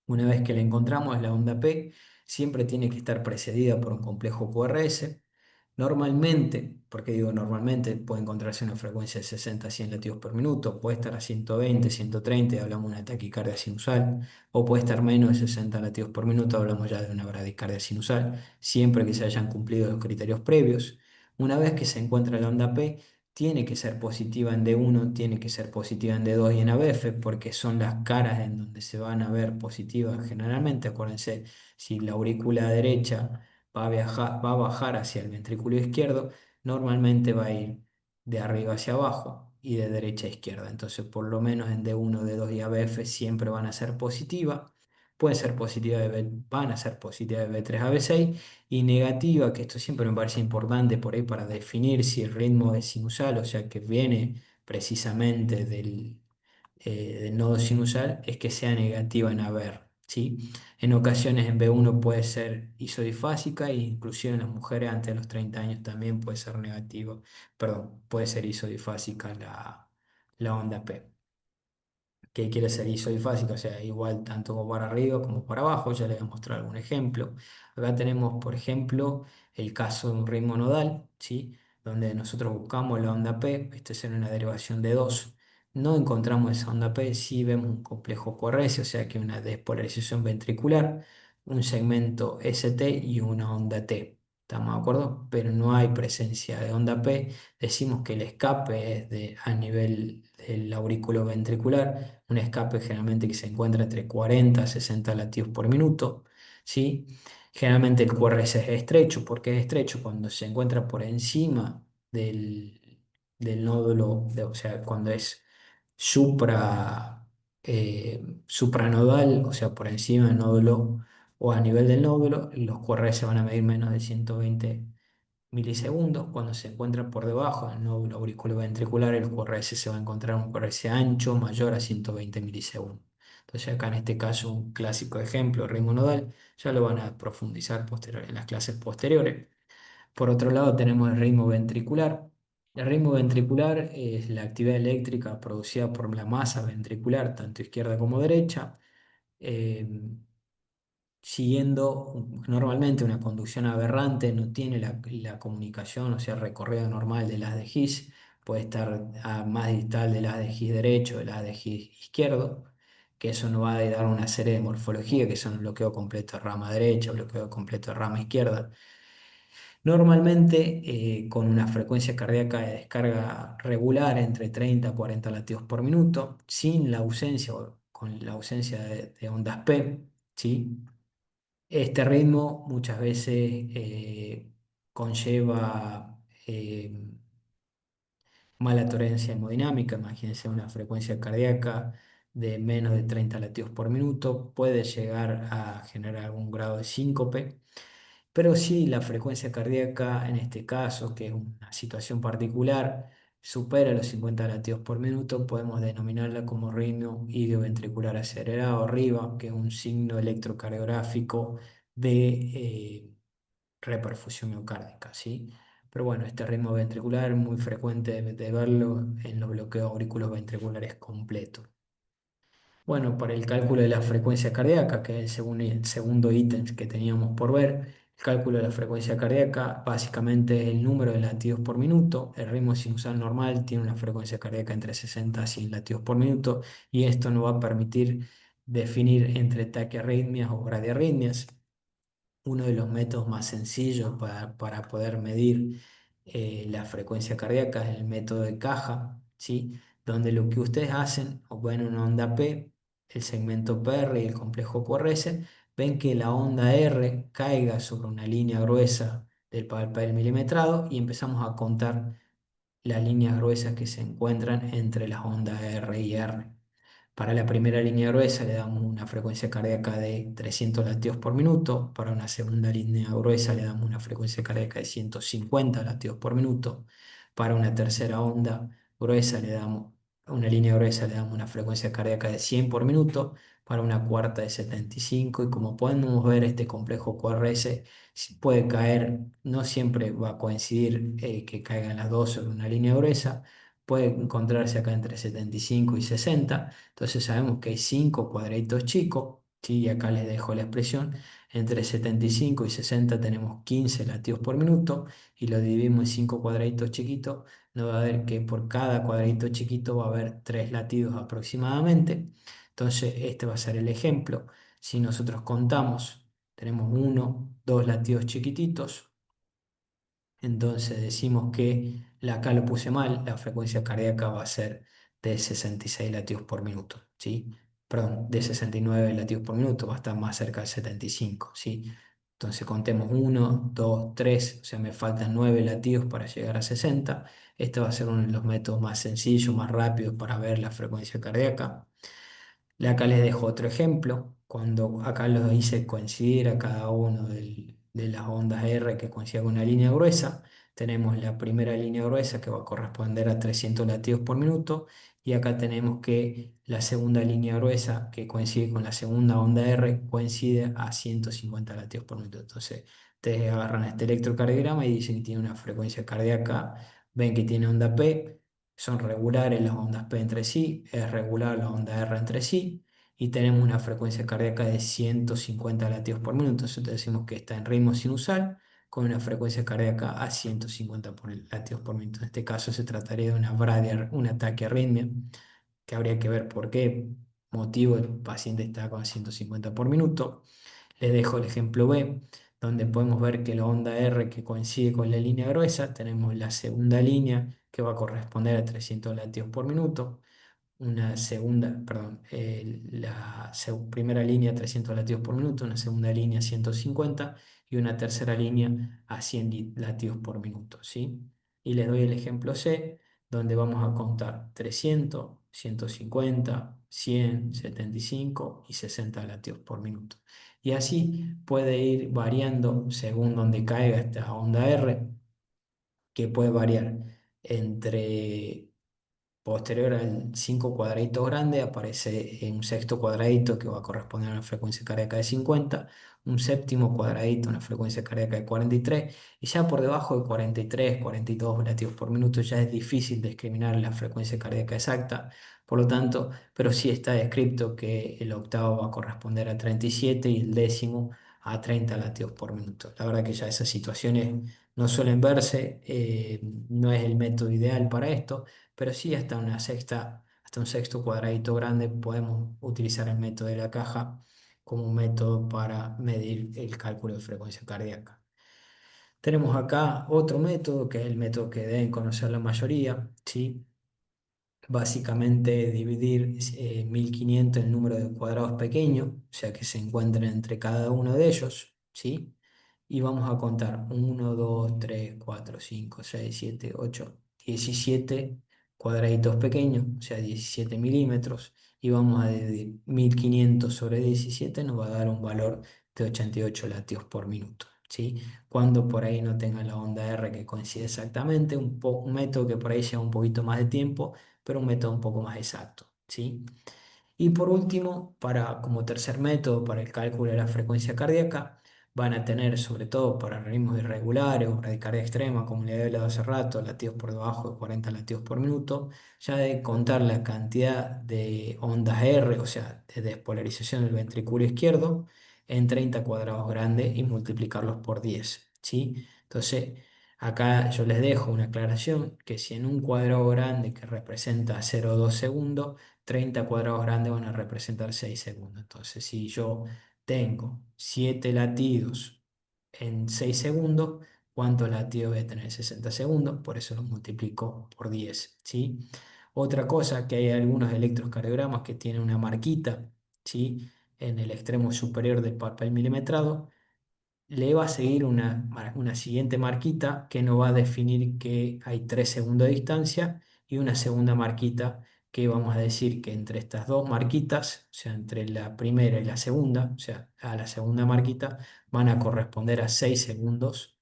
Una vez que la encontramos, la onda P siempre tiene que estar precedida por un complejo QRS. Normalmente, porque digo normalmente, puede encontrarse una frecuencia de 60 a 100 latidos por minuto, puede estar a 120, 130, y hablamos de una taquicardia sinusal, o puede estar menos de 60 latidos por minuto, hablamos ya de una bradicardia sinusal, siempre que se hayan cumplido los criterios previos. Una vez que se encuentra la onda P, tiene que ser positiva en D1, tiene que ser positiva en D2 y en ABF, porque son las caras en donde se van a ver positivas generalmente. Acuérdense, si la aurícula derecha va a bajar hacia el ventrículo izquierdo, normalmente va a ir de arriba hacia abajo y de derecha a izquierda. Entonces, por lo menos en D1, D2 y ABF siempre van a ser positivas. Pueden ser positivas van a ser positivas de B3 a B6 y negativa, que esto siempre me parece importante por ahí para definir si el ritmo es sinusal, o sea que viene precisamente del nodo sinusal, es que sea negativa en haber, ¿sí? En ocasiones en B1 puede ser isodifásica e inclusive en las mujeres antes de los 30 años también puede ser negativo, perdón, puede ser isodifásica la onda P. ¿Qué quiere ser isodifásica? O sea, igual tanto como para arriba como para abajo. Ya les voy a mostrar algún ejemplo. Acá tenemos, por ejemplo, el caso de un ritmo nodal, ¿sí? Donde nosotros buscamos la onda P, esto es en una derivación de 2. No encontramos esa onda P, sí vemos un complejo QRS, o sea que una despolarización ventricular, un segmento ST y una onda T. ¿Estamos de acuerdo? Pero no hay presencia de onda P. Decimos que el escape es a nivel del aurículo ventricular, un escape generalmente que se encuentra entre 40 a 60 latidos por minuto, ¿sí? Generalmente el QRS es estrecho. ¿Por qué es estrecho? Cuando se encuentra por encima del nódulo, o sea, cuando es supranodal, o sea, por encima del nódulo o a nivel del nódulo, los QRS van a medir menos de 120 milisegundos. Cuando se encuentra por debajo del nódulo auriculoventricular, el QRS se va a encontrar un QRS ancho mayor a 120 milisegundos. Entonces acá en este caso un clásico ejemplo, ritmo nodal, ya lo van a profundizar en las clases posteriores. Por otro lado tenemos el ritmo ventricular. El ritmo ventricular es la actividad eléctrica producida por la masa ventricular, tanto izquierda como derecha. eh, Siguiendo normalmente una conducción aberrante, no tiene la comunicación, o sea, recorrido normal del haz de His, puede estar a más distal del haz de His derecho, del haz de His izquierdo, que eso nos va a dar una serie de morfología, que son bloqueo completo de rama derecha, bloqueo completo de rama izquierda. Normalmente con una frecuencia cardíaca de descarga regular entre 30 a 40 latidos por minuto, sin la ausencia o con la ausencia de ondas P, ¿sí? Este ritmo muchas veces conlleva mala tolerancia hemodinámica. Imagínense una frecuencia cardíaca de menos de 30 latidos por minuto, puede llegar a generar algún grado de síncope, pero si la frecuencia cardíaca en este caso, que es una situación particular, supera los 50 latidos por minuto, podemos denominarla como ritmo idioventricular acelerado arriba, que es un signo electrocardiográfico de reperfusión miocárdica, ¿sí? Pero bueno, este ritmo ventricular es muy frecuente de verlo en los bloqueos auriculares ventriculares completos. Bueno, para el cálculo de la frecuencia cardíaca, que es el segundo ítem que teníamos por ver, el cálculo de la frecuencia cardíaca básicamente es el número de latidos por minuto. El ritmo sinusal normal tiene una frecuencia cardíaca entre 60 a 100 latidos por minuto y esto nos va a permitir definir entre taquiarritmias o bradiarritmias. Uno de los métodos más sencillos para poder medir la frecuencia cardíaca es el método de caja, ¿sí? Donde lo que ustedes hacen, o ven una onda P, el segmento PR y el complejo QRS, ven que la onda R caiga sobre una línea gruesa del papel milimetrado y empezamos a contar las líneas gruesas que se encuentran entre las ondas R y R. Para la primera línea gruesa le damos una frecuencia cardíaca de 300 latidos por minuto. Para una segunda línea gruesa le damos una frecuencia cardíaca de 150 latidos por minuto. Para una tercera onda gruesa le damos, una línea gruesa le damos una frecuencia cardíaca de 100 por minuto. Para una cuarta de 75. Y como podemos ver, este complejo QRS puede caer, no siempre va a coincidir que caigan las dos sobre una línea gruesa. Puede encontrarse acá entre 75 y 60. Entonces sabemos que hay 5 cuadraditos chicos, ¿sí? Y acá les dejo la expresión. Entre 75 y 60 tenemos 15 latidos por minuto y lo dividimos en 5 cuadraditos chiquitos. Nos va a ver que por cada cuadradito chiquito va a haber 3 latidos aproximadamente. Entonces este va a ser el ejemplo. Si nosotros contamos, tenemos uno, 2 latidos chiquititos. Entonces decimos que acá lo puse mal, la frecuencia cardíaca va a ser de 66 latidos por minuto, ¿sí? Perdón, de 69 latidos por minuto, va a estar más cerca de 75, ¿sí? Entonces contemos uno, 2, 3, o sea, me faltan 9 latidos para llegar a 60. Este va a ser uno de los métodos más sencillos, más rápidos para ver la frecuencia cardíaca. Acá les dejo otro ejemplo. Cuando acá los hice coincidir a cada uno de las ondas R que coincide con una línea gruesa, tenemos la primera línea gruesa que va a corresponder a 300 latidos por minuto y acá tenemos que la segunda línea gruesa que coincide con la segunda onda R coincide a 150 latidos por minuto. Entonces, ustedes agarran este electrocardiograma y dicen que tiene una frecuencia cardíaca, ven que tiene onda P, son regulares las ondas P entre sí, es regular la onda R entre sí, y tenemos una frecuencia cardíaca de 150 latidos por minuto. Entonces decimos que está en ritmo sinusal con una frecuencia cardíaca a 150 latidos por minuto. En este caso se trataría de una bradia, un ataque arritmia, que habría que ver por qué motivo el paciente está con 150 por minuto. Les dejo el ejemplo B, donde podemos ver que la onda R que coincide con la línea gruesa, tenemos la segunda línea que va a corresponder a 300 latidos por minuto, una segunda, perdón, primera línea 300 latidos por minuto, una segunda línea 150 y una tercera línea a 100 latidos por minuto, ¿sí? Y les doy el ejemplo C, donde vamos a contar 300, 150, 100, 75 y 60 latidos por minuto. Y así puede ir variando según donde caiga esta onda R, que puede variar entre posterior al 5 cuadradito grande aparece un sexto cuadradito que va a corresponder a una frecuencia cardíaca de 50, un séptimo cuadradito, una frecuencia cardíaca de 43, y ya por debajo de 43, 42 latidos por minuto ya es difícil discriminar la frecuencia cardíaca exacta, por lo tanto, pero sí está descrito que el octavo va a corresponder a 37 y el décimo a 30 latidos por minuto. La verdad que ya esas situaciones no suelen verse, no es el método ideal para esto, pero sí hasta un sexto cuadradito grande podemos utilizar el método de la caja como un método para medir el cálculo de frecuencia cardíaca. Tenemos acá otro método, que es el método que deben conocer la mayoría, ¿sí? Básicamente dividir 1500 en número de cuadrados pequeños, o sea que se encuentren entre cada uno de ellos, ¿sí? Y vamos a contar 1, 2, 3, 4, 5, 6, 7, 8, 17 cuadraditos pequeños, o sea 17 milímetros, y vamos a dividir 1500 sobre 17, nos va a dar un valor de 88 latidos por minuto, ¿sí? Cuando por ahí no tenga la onda R que coincide exactamente, un método que por ahí lleva un poquito más de tiempo, pero un método un poco más exacto, ¿sí? Y por último, como tercer método para el cálculo de la frecuencia cardíaca, van a tener, sobre todo para ritmos irregulares o bradicardia extrema, como le había hablado hace rato, latidos por debajo de 40 latidos por minuto, ya de contar la cantidad de ondas R, o sea, de despolarización del ventrículo izquierdo, en 30 cuadrados grandes y multiplicarlos por 10, ¿sí? Entonces, acá yo les dejo una aclaración que si en un cuadrado grande que representa 0,2 segundos, 30 cuadrados grandes van a representar 6 segundos. Entonces, si yo tengo 7 latidos en 6 segundos, ¿cuántos latidos voy a tener en 60 segundos? Por eso lo multiplico por 10, ¿sí? Otra cosa, que hay algunos electrocardiogramas que tienen una marquita, ¿sí? En el extremo superior del papel milimetrado le va a seguir una siguiente marquita que nos va a definir que hay 3 segundos de distancia y una segunda marquita que vamos a decir que entre estas dos marquitas, o sea, entre la primera y la segunda, o sea, a la segunda marquita, van a corresponder a 6 segundos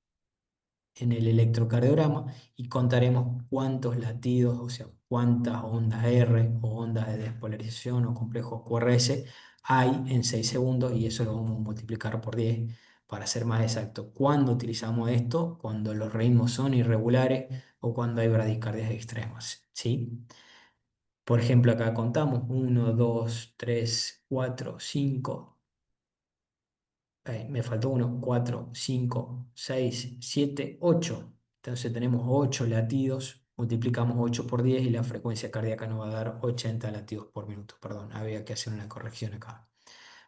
en el electrocardiograma y contaremos cuántos latidos, o sea, cuántas ondas R o ondas de despolarización o complejos QRS hay en 6 segundos y eso lo vamos a multiplicar por 10 para ser más exacto. ¿Cuándo utilizamos esto? Cuando los ritmos son irregulares o cuando hay bradicardias extremas, ¿sí? Por ejemplo, acá contamos 1, 2, 3, 4, 5. Me faltó uno, 4, 5, 6, 7, 8. Entonces tenemos 8 latidos, multiplicamos 8 por 10 y la frecuencia cardíaca nos va a dar 80 latidos por minuto. Perdón, había que hacer una corrección acá.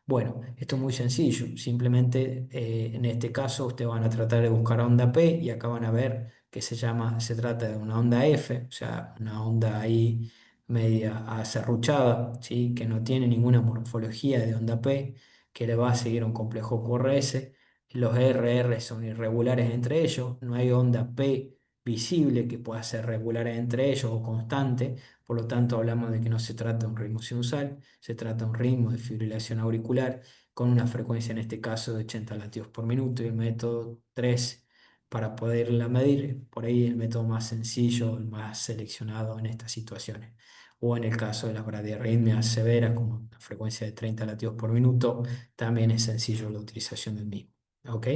Bueno, esto es muy sencillo. Simplemente en este caso ustedes van a tratar de buscar onda P y acá van a ver que se trata de una onda F, o sea, una onda ahí media acerruchada, ¿sí? Que no tiene ninguna morfología de onda P, que le va a seguir un complejo QRS. Los RR son irregulares entre ellos, no hay onda P visible que pueda ser regular entre ellos o constante, por lo tanto hablamos de que no se trata de un ritmo sinusal, se trata de un ritmo de fibrilación auricular con una frecuencia en este caso de 80 latidos por minuto y el método 3 para poderla medir, por ahí el método más sencillo, el más seleccionado en estas situaciones. O en el caso de las bradiarritmias severas, como una frecuencia de 30 latidos por minuto, también es sencillo la utilización del mismo. ¿Ok?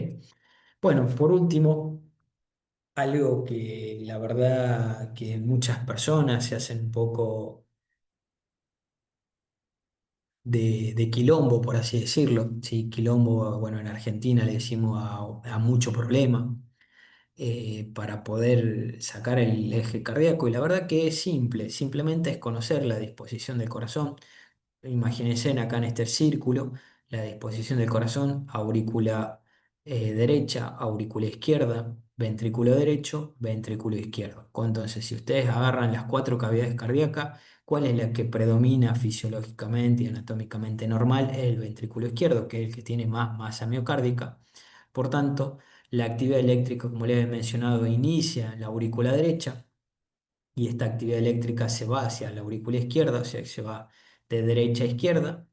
Bueno, por último, algo que la verdad que muchas personas se hacen un poco de quilombo, por así decirlo. Sí, quilombo, bueno, en Argentina le decimos a mucho problema para poder sacar el eje cardíaco. Y la verdad que es simple, simplemente es conocer la disposición del corazón. Imagínense acá en este círculo la disposición del corazón, aurícula derecha, aurícula izquierda, ventrículo derecho, ventrículo izquierdo. Entonces, si ustedes agarran las cuatro cavidades cardíacas, ¿cuál es la que predomina fisiológicamente y anatómicamente normal? Es el ventrículo izquierdo, que es el que tiene más masa miocárdica. Por tanto, la actividad eléctrica, como les he mencionado, inicia en la aurícula derecha y esta actividad eléctrica se va hacia la aurícula izquierda, o sea, que se va de derecha a izquierda,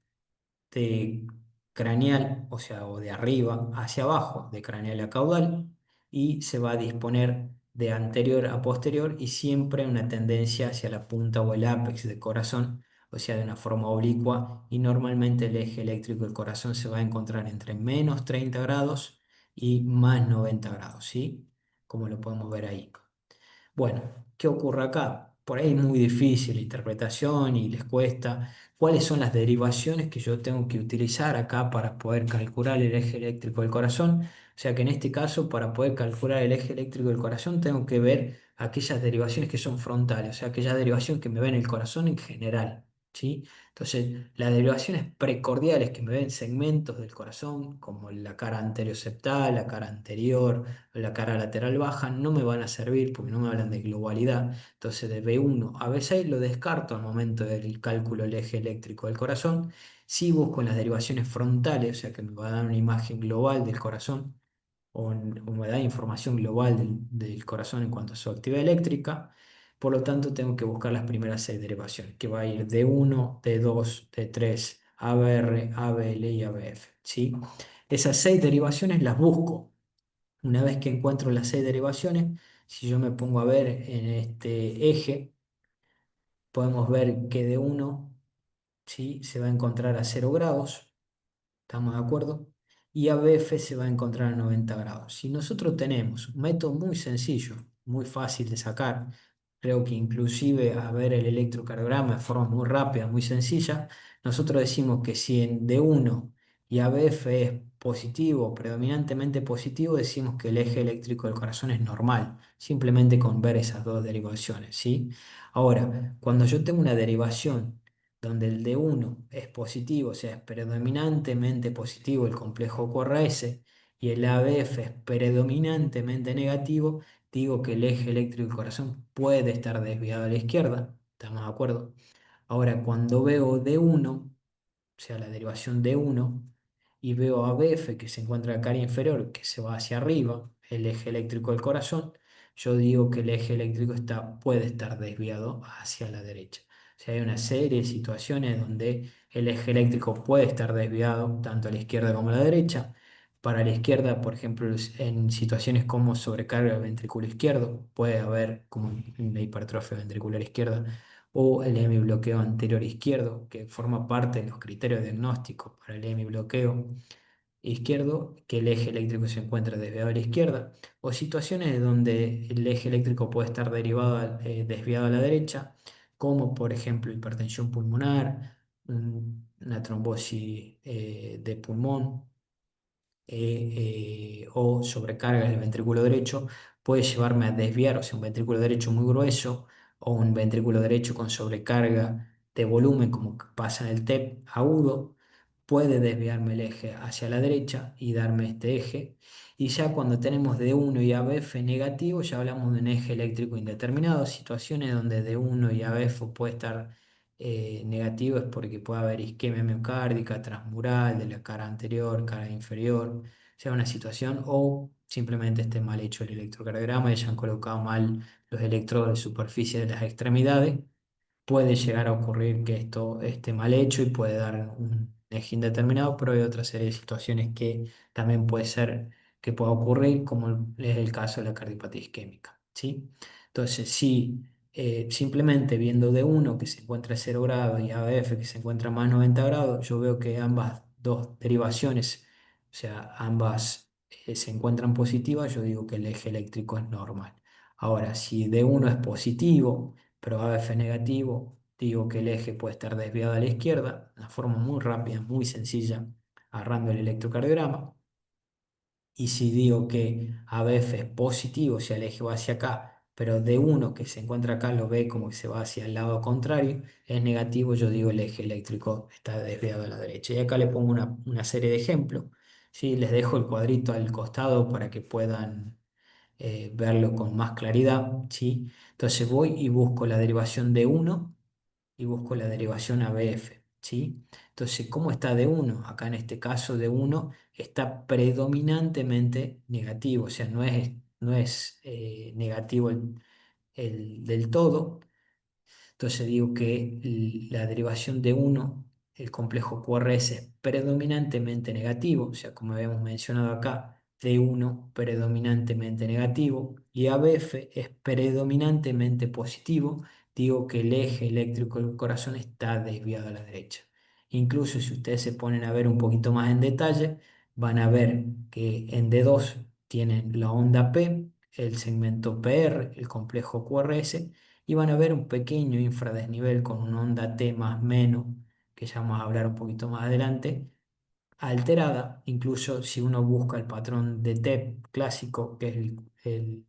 de craneal, o sea, o de arriba hacia abajo, de craneal a caudal, y se va a disponer de anterior a posterior y siempre una tendencia hacia la punta o el ápex del corazón, o sea, de una forma oblicua, y normalmente el eje eléctrico del corazón se va a encontrar entre menos 30 grados y más 90 grados, ¿sí? Como lo podemos ver ahí. Bueno, ¿qué ocurre acá? Por ahí es muy difícil la interpretación y les cuesta. ¿Cuáles son las derivaciones que yo tengo que utilizar acá para poder calcular el eje eléctrico del corazón? O sea que en este caso, para poder calcular el eje eléctrico del corazón, tengo que ver aquellas derivaciones que son frontales, o sea, aquella derivación que me ven el corazón en general, ¿sí? Entonces, las derivaciones precordiales que me ven segmentos del corazón, como la cara anterior-septal, la cara anterior, la cara lateral baja, no me van a servir porque no me hablan de globalidad. Entonces de B1 a B6 lo descarto al momento del cálculo del eje eléctrico del corazón. Si busco las derivaciones frontales, o sea que me va a dar una imagen global del corazón o me da información global del corazón en cuanto a su actividad eléctrica. Por lo tanto, tengo que buscar las primeras 6 derivaciones, que va a ir D1, D2, D3, ABR, ABL y ABF, ¿sí? Esas 6 derivaciones las busco. Una vez que encuentro las 6 derivaciones, si yo me pongo a ver en este eje, podemos ver que de uno, ¿sí? Se va a encontrar a 0 grados, ¿estamos de acuerdo? Y ABF se va a encontrar a 90 grados. Si nosotros tenemos un método muy sencillo, muy fácil de sacar, creo que inclusive a ver el electrocardiograma de forma muy rápida, muy sencilla, nosotros decimos que si en D1 y ABF es positivo, predominantemente positivo, decimos que el eje eléctrico del corazón es normal, simplemente con ver esas dos derivaciones, ¿sí? Ahora, cuando yo tengo una derivación donde el D1 es positivo, o sea, es predominantemente positivo el complejo QRS, y el ABF es predominantemente negativo, digo que el eje eléctrico del corazón puede estar desviado a la izquierda, ¿estamos de acuerdo? Ahora, cuando veo D1, o sea, la derivación D1, y veo a BF que se encuentra en la cara inferior, que se va hacia arriba, el eje eléctrico del corazón, yo digo que el eje eléctrico puede estar desviado hacia la derecha. O sea, hay una serie de situaciones donde el eje eléctrico puede estar desviado tanto a la izquierda como a la derecha. Para la izquierda, por ejemplo, en situaciones como sobrecarga del ventrículo izquierdo, puede haber como una hipertrofia ventricular izquierda o el hemibloqueo anterior izquierdo, que forma parte de los criterios diagnósticos para el hemibloqueo izquierdo, que el eje eléctrico se encuentra desviado a la izquierda, o situaciones donde el eje eléctrico puede estar derivado, desviado a la derecha, como por ejemplo hipertensión pulmonar, una trombosis de pulmón o sobrecarga del ventrículo derecho, puede llevarme a desviar, o sea, un ventrículo derecho muy grueso o un ventrículo derecho con sobrecarga de volumen, como pasa en el TEP agudo, puede desviarme el eje hacia la derecha y darme este eje. Y ya cuando tenemos D1 y ABF negativo, ya hablamos de un eje eléctrico indeterminado, situaciones donde D1 y ABF puede estar negativo es porque puede haber isquemia miocárdica, transmural, de la cara anterior, cara inferior, sea una situación, o simplemente esté mal hecho el electrocardiograma y hayan colocado mal los electrodos de superficie de las extremidades. Puede llegar a ocurrir que esto esté mal hecho y puede dar un eje indeterminado, pero hay otra serie de situaciones que también puede ser que pueda ocurrir, como es el caso de la cardiopatía isquémica, ¿sí? Entonces, si simplemente viendo d uno que se encuentra a 0 grados y ABF que se encuentra a más 90 grados, yo veo que ambas dos derivaciones, o sea, ambas se encuentran positivas, yo digo que el eje eléctrico es normal. Ahora, si d uno es positivo, pero AF negativo, digo que el eje puede estar desviado a la izquierda, de una forma muy rápida, muy sencilla, agarrando el electrocardiograma. Y si digo que ABF es positivo, o sea, el eje va hacia acá, pero D1 que se encuentra acá lo ve como que se va hacia el lado contrario, es negativo, yo digo el eje eléctrico está desviado a la derecha. Y acá le pongo una serie de ejemplos, ¿sí? Les dejo el cuadrito al costado para que puedan verlo con más claridad, ¿sí? Entonces voy y busco la derivación de uno y busco la derivación ABF, ¿sí? Entonces, ¿cómo está de uno? Acá en este caso de uno está predominantemente negativo, o sea, no es negativo del todo, entonces digo que la derivación de uno, el complejo QRS, es predominantemente negativo, o sea, como habíamos mencionado acá, D1 predominantemente negativo y ABF es predominantemente positivo, digo que el eje eléctrico del corazón está desviado a la derecha. Incluso si ustedes se ponen a ver un poquito más en detalle, van a ver que en D2 tienen la onda P, el segmento PR, el complejo QRS, y van a ver un pequeño infradesnivel con una onda T más menos, que ya vamos a hablar un poquito más adelante, alterada, incluso si uno busca el patrón de T clásico, que es el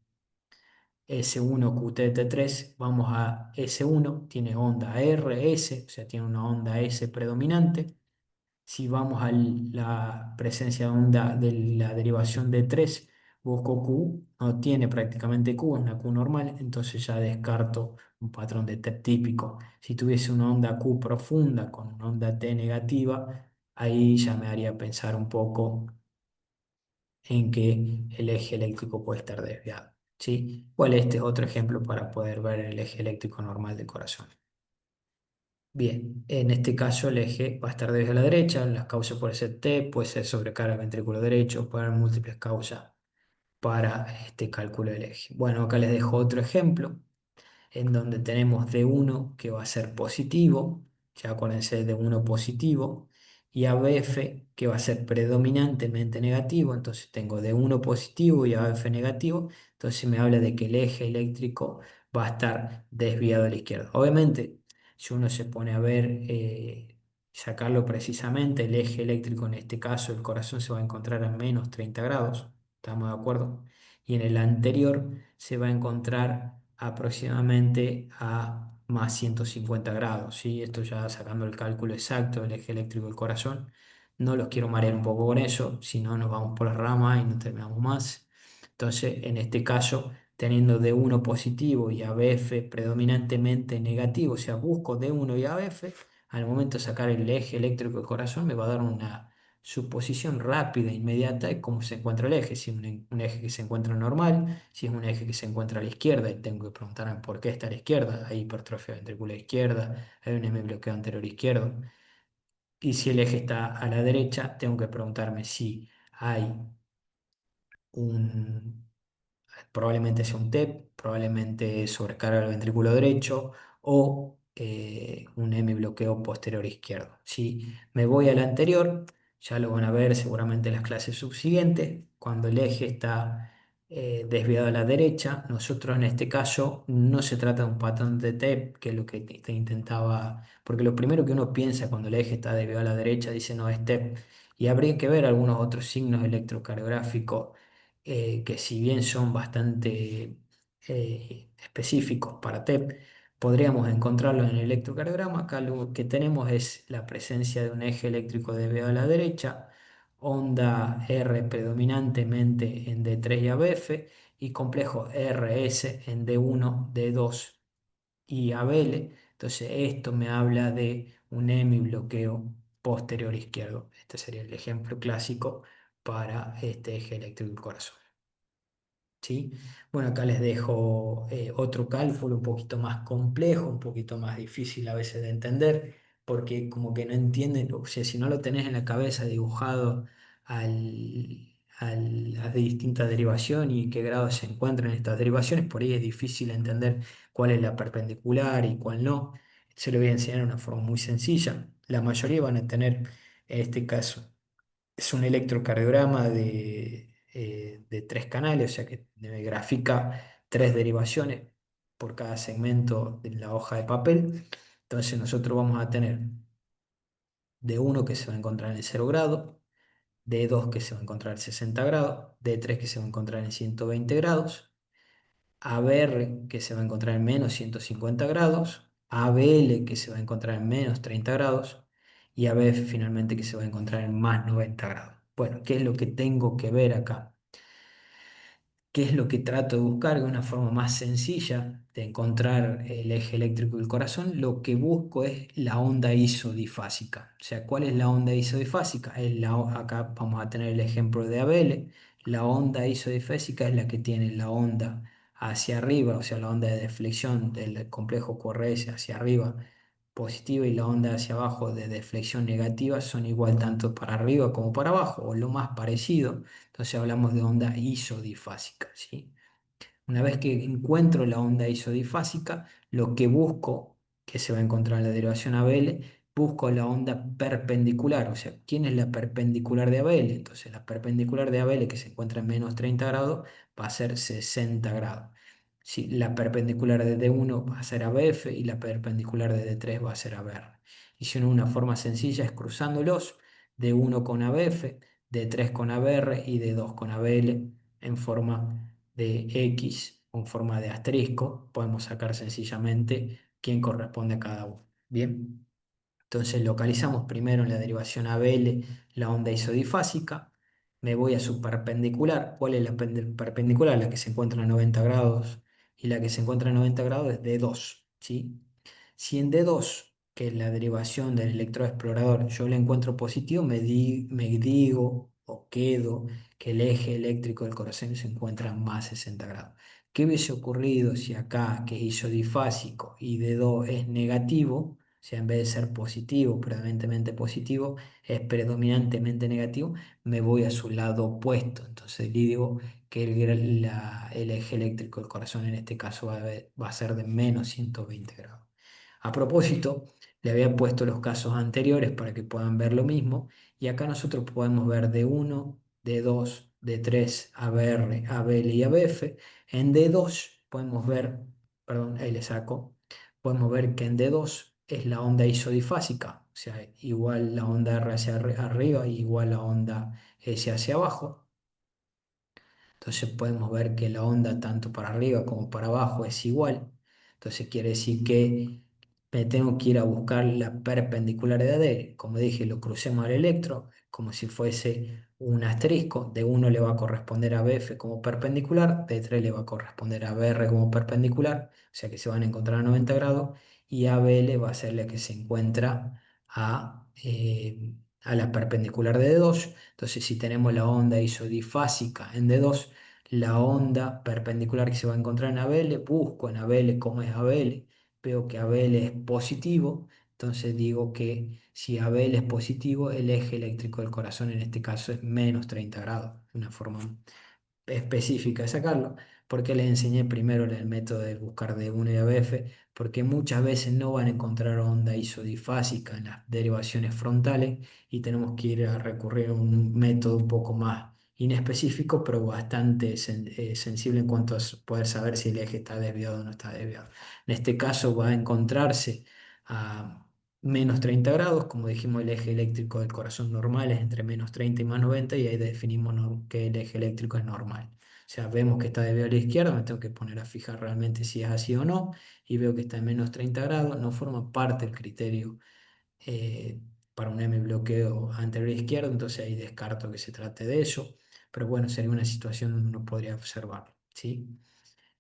S1QTT3, vamos a S1, tiene onda RS, o sea, tiene una onda S predominante. Si vamos a la presencia de onda de la derivación de 3 busco Q, no tiene prácticamente Q, es una Q normal, entonces ya descarto un patrón de TEP típico. Si tuviese una onda Q profunda con una onda T negativa, ahí ya me haría pensar un poco en que el eje eléctrico puede estar desviado, ¿sí? Cuál este es otro ejemplo para poder ver el eje eléctrico normal del corazón. Bien, en este caso el eje va a estar desde la derecha, las causas pueden ser T, puede ser sobrecarga del ventrículo derecho, puede haber múltiples causas para este cálculo del eje. Bueno, acá les dejo otro ejemplo en donde tenemos D1 que va a ser positivo, ya acuérdense de uno positivo, y ABF que va a ser predominantemente negativo, entonces tengo D1 positivo y ABF negativo, entonces me habla de que el eje eléctrico va a estar desviado a la izquierda. Obviamente, si uno se pone a ver, sacarlo precisamente, el eje eléctrico en este caso, el corazón se va a encontrar a menos 30 grados, ¿estamos de acuerdo? Y en el anterior se va a encontrar aproximadamente a más 150 grados, ¿sí? Esto ya sacando el cálculo exacto del eje eléctrico del corazón. No los quiero marear un poco con eso, si no nos vamos por las ramas y no terminamos más. Entonces, en este caso, teniendo D1 positivo y ABF predominantemente negativo, o sea, busco D1 y ABF, al momento de sacar el eje eléctrico del corazón me va a dar una su posición rápida e inmediata es cómo se encuentra el eje. Si es un eje que se encuentra normal, si es un eje que se encuentra a la izquierda, y tengo que preguntarme por qué está a la izquierda, hay hipertrofia ventricular izquierda, hay un hemibloqueo anterior izquierdo. Y si el eje está a la derecha, tengo que preguntarme si hay un probablemente sea un TEP, probablemente sobrecarga del ventrículo derecho o un hemibloqueo posterior izquierdo. Si me voy al anterior, ya lo van a ver seguramente en las clases subsiguientes, cuando el eje está desviado a la derecha, nosotros en este caso no se trata de un patrón de TEP, que es lo que te intentaba, porque lo primero que uno piensa cuando el eje está desviado a la derecha dice no es TEP, y habría que ver algunos otros signos electrocardiográficos que si bien son bastante específicos para TEP, podríamos encontrarlos en el electrocardiograma. Acá lo que tenemos es la presencia de un eje eléctrico desviado a la derecha, onda R predominantemente en D3 y ABF y complejo RS en D1, D2 y ABL. Entonces esto me habla de un hemibloqueo posterior izquierdo. Este sería el ejemplo clásico para este eje eléctrico del corazón. ¿Sí? Bueno, acá les dejo otro cálculo un poquito más complejo, un poquito más difícil a veces de entender, porque como que no entienden, o sea, si no lo tenés en la cabeza dibujado a distintas derivaciones y qué grado se encuentran estas derivaciones, por ahí es difícil entender cuál es la perpendicular y cuál no. Se lo voy a enseñar de una forma muy sencilla. La mayoría van a tener, en este caso, es un electrocardiograma de tres canales, o sea que me grafica tres derivaciones por cada segmento de la hoja de papel. Entonces nosotros vamos a tener D1 que se va a encontrar en el 0 grado, D2 que se va a encontrar en 60 grados, D3 que se va a encontrar en 120 grados, ABR que se va a encontrar en menos 150 grados, ABL que se va a encontrar en menos 30 grados y ABF finalmente que se va a encontrar en más 90 grados. Bueno, ¿qué es lo que tengo que ver acá? ¿Qué es lo que trato de buscar? De una forma más sencilla de encontrar el eje eléctrico del corazón, lo que busco es la onda isodifásica. O sea, ¿cuál es la onda isodifásica? Acá vamos a tener el ejemplo de Abel. La onda isodifásica es la que tiene la onda hacia arriba, o sea, la onda de deflexión del complejo QRS hacia arriba positiva y la onda hacia abajo de deflexión negativa son igual tanto para arriba como para abajo, o lo más parecido. Entonces hablamos de onda isodifásica, ¿sí? Una vez que encuentro la onda isodifásica, lo que busco, que se va a encontrar en la derivación ABL, busco la onda perpendicular, o sea, ¿quién es la perpendicular de ABL? Entonces la perpendicular de ABL que se encuentra en menos 30 grados va a ser 60 grados. Si la perpendicular de D1 va a ser ABF y la perpendicular de D3 va a ser ABR. Y si una forma sencilla es cruzándolos, D1 con ABF, D3 con ABR y D2 con ABL en forma de X con forma de asterisco, podemos sacar sencillamente quién corresponde a cada uno. Bien, entonces localizamos primero en la derivación ABL la onda isodifásica, me voy a su perpendicular. ¿Cuál es la perpendicular? La que se encuentra a 90 grados y la que se encuentra a 90 grados es D2, ¿sí? Si en D2, que es la derivación del electroexplorador, yo le encuentro positivo, me digo o quedo que el eje eléctrico del corazón se encuentra a más 60 grados. ¿Qué hubiese ocurrido si acá, que es isodifásico y D2 es negativo? O sea, en vez de ser positivo, predominantemente positivo, es predominantemente negativo, me voy a su lado opuesto. Entonces le digo que el eje eléctrico del corazón en este caso va a ser de menos 120 grados. A propósito, le había puesto los casos anteriores para que puedan ver lo mismo y acá nosotros podemos ver D1, D2, D3, ABR, ABL y ABF. En D2 podemos ver, perdón, ahí le saco, podemos ver que en D2 es la onda isodifásica, o sea, igual la onda R hacia arriba y igual la onda S hacia abajo. Entonces podemos ver que la onda tanto para arriba como para abajo es igual. Entonces quiere decir que me tengo que ir a buscar la perpendicularidad de él. Como dije, lo crucemos al electro, como si fuese un asterisco. De uno le va a corresponder a BF como perpendicular, de 3 le va a corresponder a BR como perpendicular, o sea que se van a encontrar a 90 grados, y ABL va a ser la que se encuentra a la perpendicular de D2. Entonces, si tenemos la onda isodifásica en D2, la onda perpendicular que se va a encontrar en ABL, busco en ABL cómo es ABL, veo que ABL es positivo, entonces digo que si ABL es positivo, el eje eléctrico del corazón en este caso es menos 30 grados, una forma específica de sacarlo, porque les enseñé primero el método de buscar D1 y ABF, porque muchas veces no van a encontrar onda isodifásica en las derivaciones frontales y tenemos que ir a recurrir a un método un poco más inespecífico, pero bastante sensible en cuanto a poder saber si el eje está desviado o no está desviado. En este caso va a encontrarse a menos 30 grados, como dijimos, el eje eléctrico del corazón normal es entre menos 30 y más 90 y ahí definimos que el eje eléctrico es normal. O sea, vemos que está desviado a la izquierda, me tengo que poner a fijar realmente si es así o no, y veo que está en menos 30 grados, no forma parte del criterio eh, para un M bloqueo anterior izquierdo, entonces ahí descarto que se trate de eso, pero bueno, sería una situación donde uno podría observarlo, ¿sí?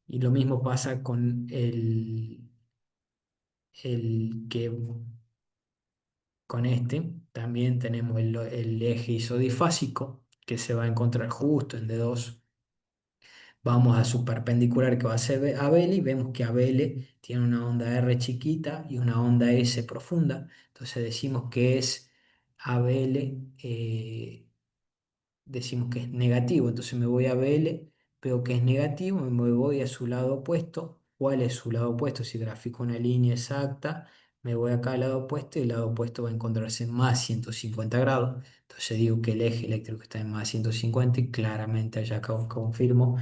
Y lo mismo pasa con el que con este también tenemos el eje isodifásico que se va a encontrar justo en D2. Vamos a su perpendicular que va a ser ABL y vemos que ABL tiene una onda R chiquita y una onda S profunda. Entonces decimos que es ABL, decimos que es negativo. Entonces me voy a BL, veo que es negativo, me voy a su lado opuesto. ¿Cuál es su lado opuesto? Si grafico una línea exacta, me voy acá al lado opuesto y el lado opuesto va a encontrarse en más 150 grados. Entonces digo que el eje eléctrico está en más 150 y claramente allá confirmo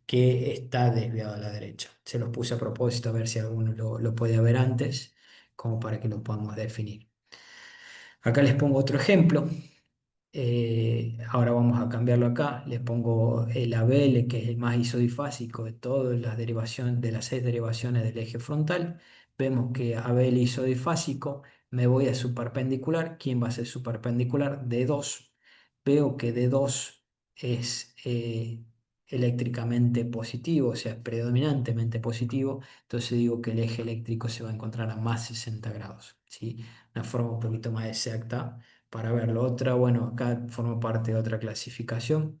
que está desviado a la derecha. Se los puse a propósito a ver si alguno lo puede ver antes, como para que lo podamos definir. Acá les pongo otro ejemplo. Ahora vamos a cambiarlo acá. Le pongo el ABL, que es el más isodifásico de todas las derivaciones, de las 6 derivaciones del eje frontal. Vemos que ABL isodifásico, me voy a su perpendicular. ¿Quién va a ser su perpendicular? D2. Veo que D2 es eléctricamente positivo, o sea, predominantemente positivo. Entonces digo que el eje eléctrico se va a encontrar a más 60 grados, ¿sí? Una forma un poquito más exacta para verlo. Otra, bueno, acá forma parte de otra clasificación,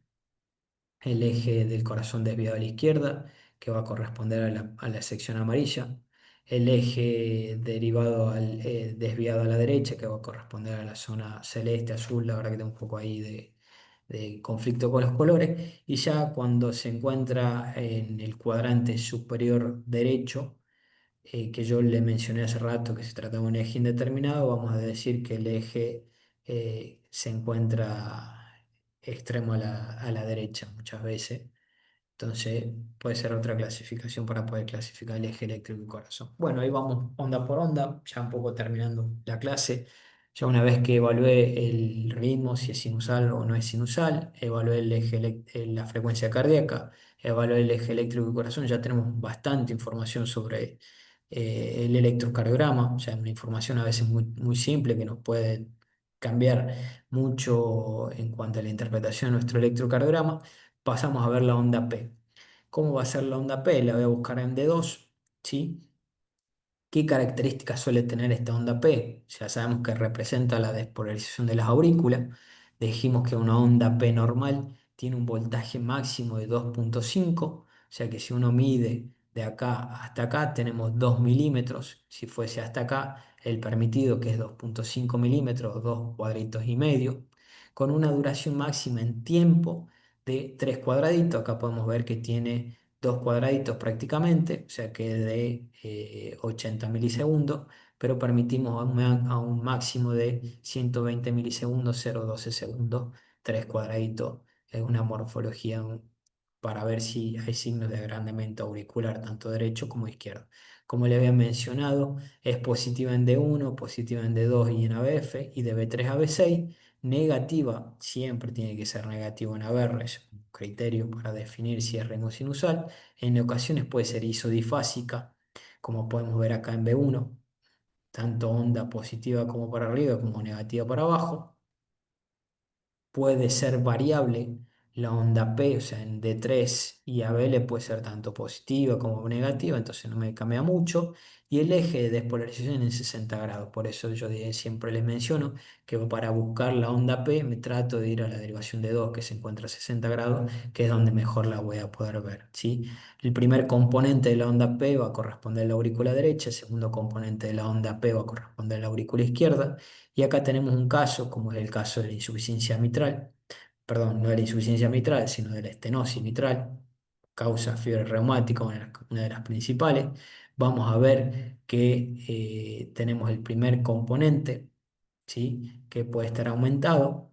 el eje del corazón desviado a la izquierda, que va a corresponder a la sección amarilla, el eje derivado desviado a la derecha, que va a corresponder a la zona celeste, azul, la verdad que tengo un poco ahí de conflicto con los colores, y ya cuando se encuentra en el cuadrante superior derecho, que yo le mencioné hace rato que se trataba de un eje indeterminado, vamos a decir que el eje se encuentra extremo a la derecha muchas veces. Entonces puede ser otra clasificación para poder clasificar el eje eléctrico y corazón. Bueno, ahí vamos onda por onda, ya un poco terminando la clase. Ya una vez que evalué el ritmo, si es sinusal o no es sinusal, evalué el eje, la frecuencia cardíaca, evalué el eje eléctrico y corazón, ya tenemos bastante información sobre el electrocardiograma, o sea, una información a veces muy, muy simple que nos puede cambiar mucho en cuanto a la interpretación de nuestro electrocardiograma. Pasamos a ver la onda P. ¿Cómo va a ser la onda P? La voy a buscar en D2, ¿sí? ¿Qué características suele tener esta onda P? Ya sabemos que representa la despolarización de las aurículas. Dijimos que una onda P normal tiene un voltaje máximo de 2,5, o sea que si uno mide de acá hasta acá tenemos 2 milímetros. Si fuese hasta acá, el permitido que es 2,5 milímetros, 2 cuadritos y medio, con una duración máxima en tiempo de 3 cuadraditos. Acá podemos ver que tiene 2 cuadraditos prácticamente, o sea que de 80 milisegundos, pero permitimos a un máximo de 120 milisegundos, 0,12 segundos, 3 cuadraditos. Es una morfología para ver si hay signos de agrandamiento auricular, tanto derecho como izquierdo. Como le había mencionado, es positiva en D1, positiva en D2 y en ABF, y de B3 a B6. Negativa, siempre tiene que ser negativo en ABR, es un criterio para definir si es ritmo sinusal. En ocasiones puede ser isodifásica, como podemos ver acá en B1, tanto onda positiva como para arriba como negativa para abajo. Puede ser variable La onda P, o sea, en D3 y AB le puede ser tanto positiva como negativa, entonces no me cambia mucho. Y el eje de despolarización en 60 grados. Por eso siempre les menciono que para buscar la onda P me trato de ir a la derivación de 2 que se encuentra a 60 grados, que es donde mejor la voy a poder ver, ¿sí? El primer componente de la onda P va a corresponder a la aurícula derecha, el segundo componente de la onda P va a corresponder a la aurícula izquierda. Y acá tenemos un caso, como es el caso de la insuficiencia mitral, perdón, no de la insuficiencia mitral, sino de la estenosis mitral, causa fiebre reumática, una de las principales. Vamos a ver que tenemos el primer componente, ¿sí? Que puede estar aumentado.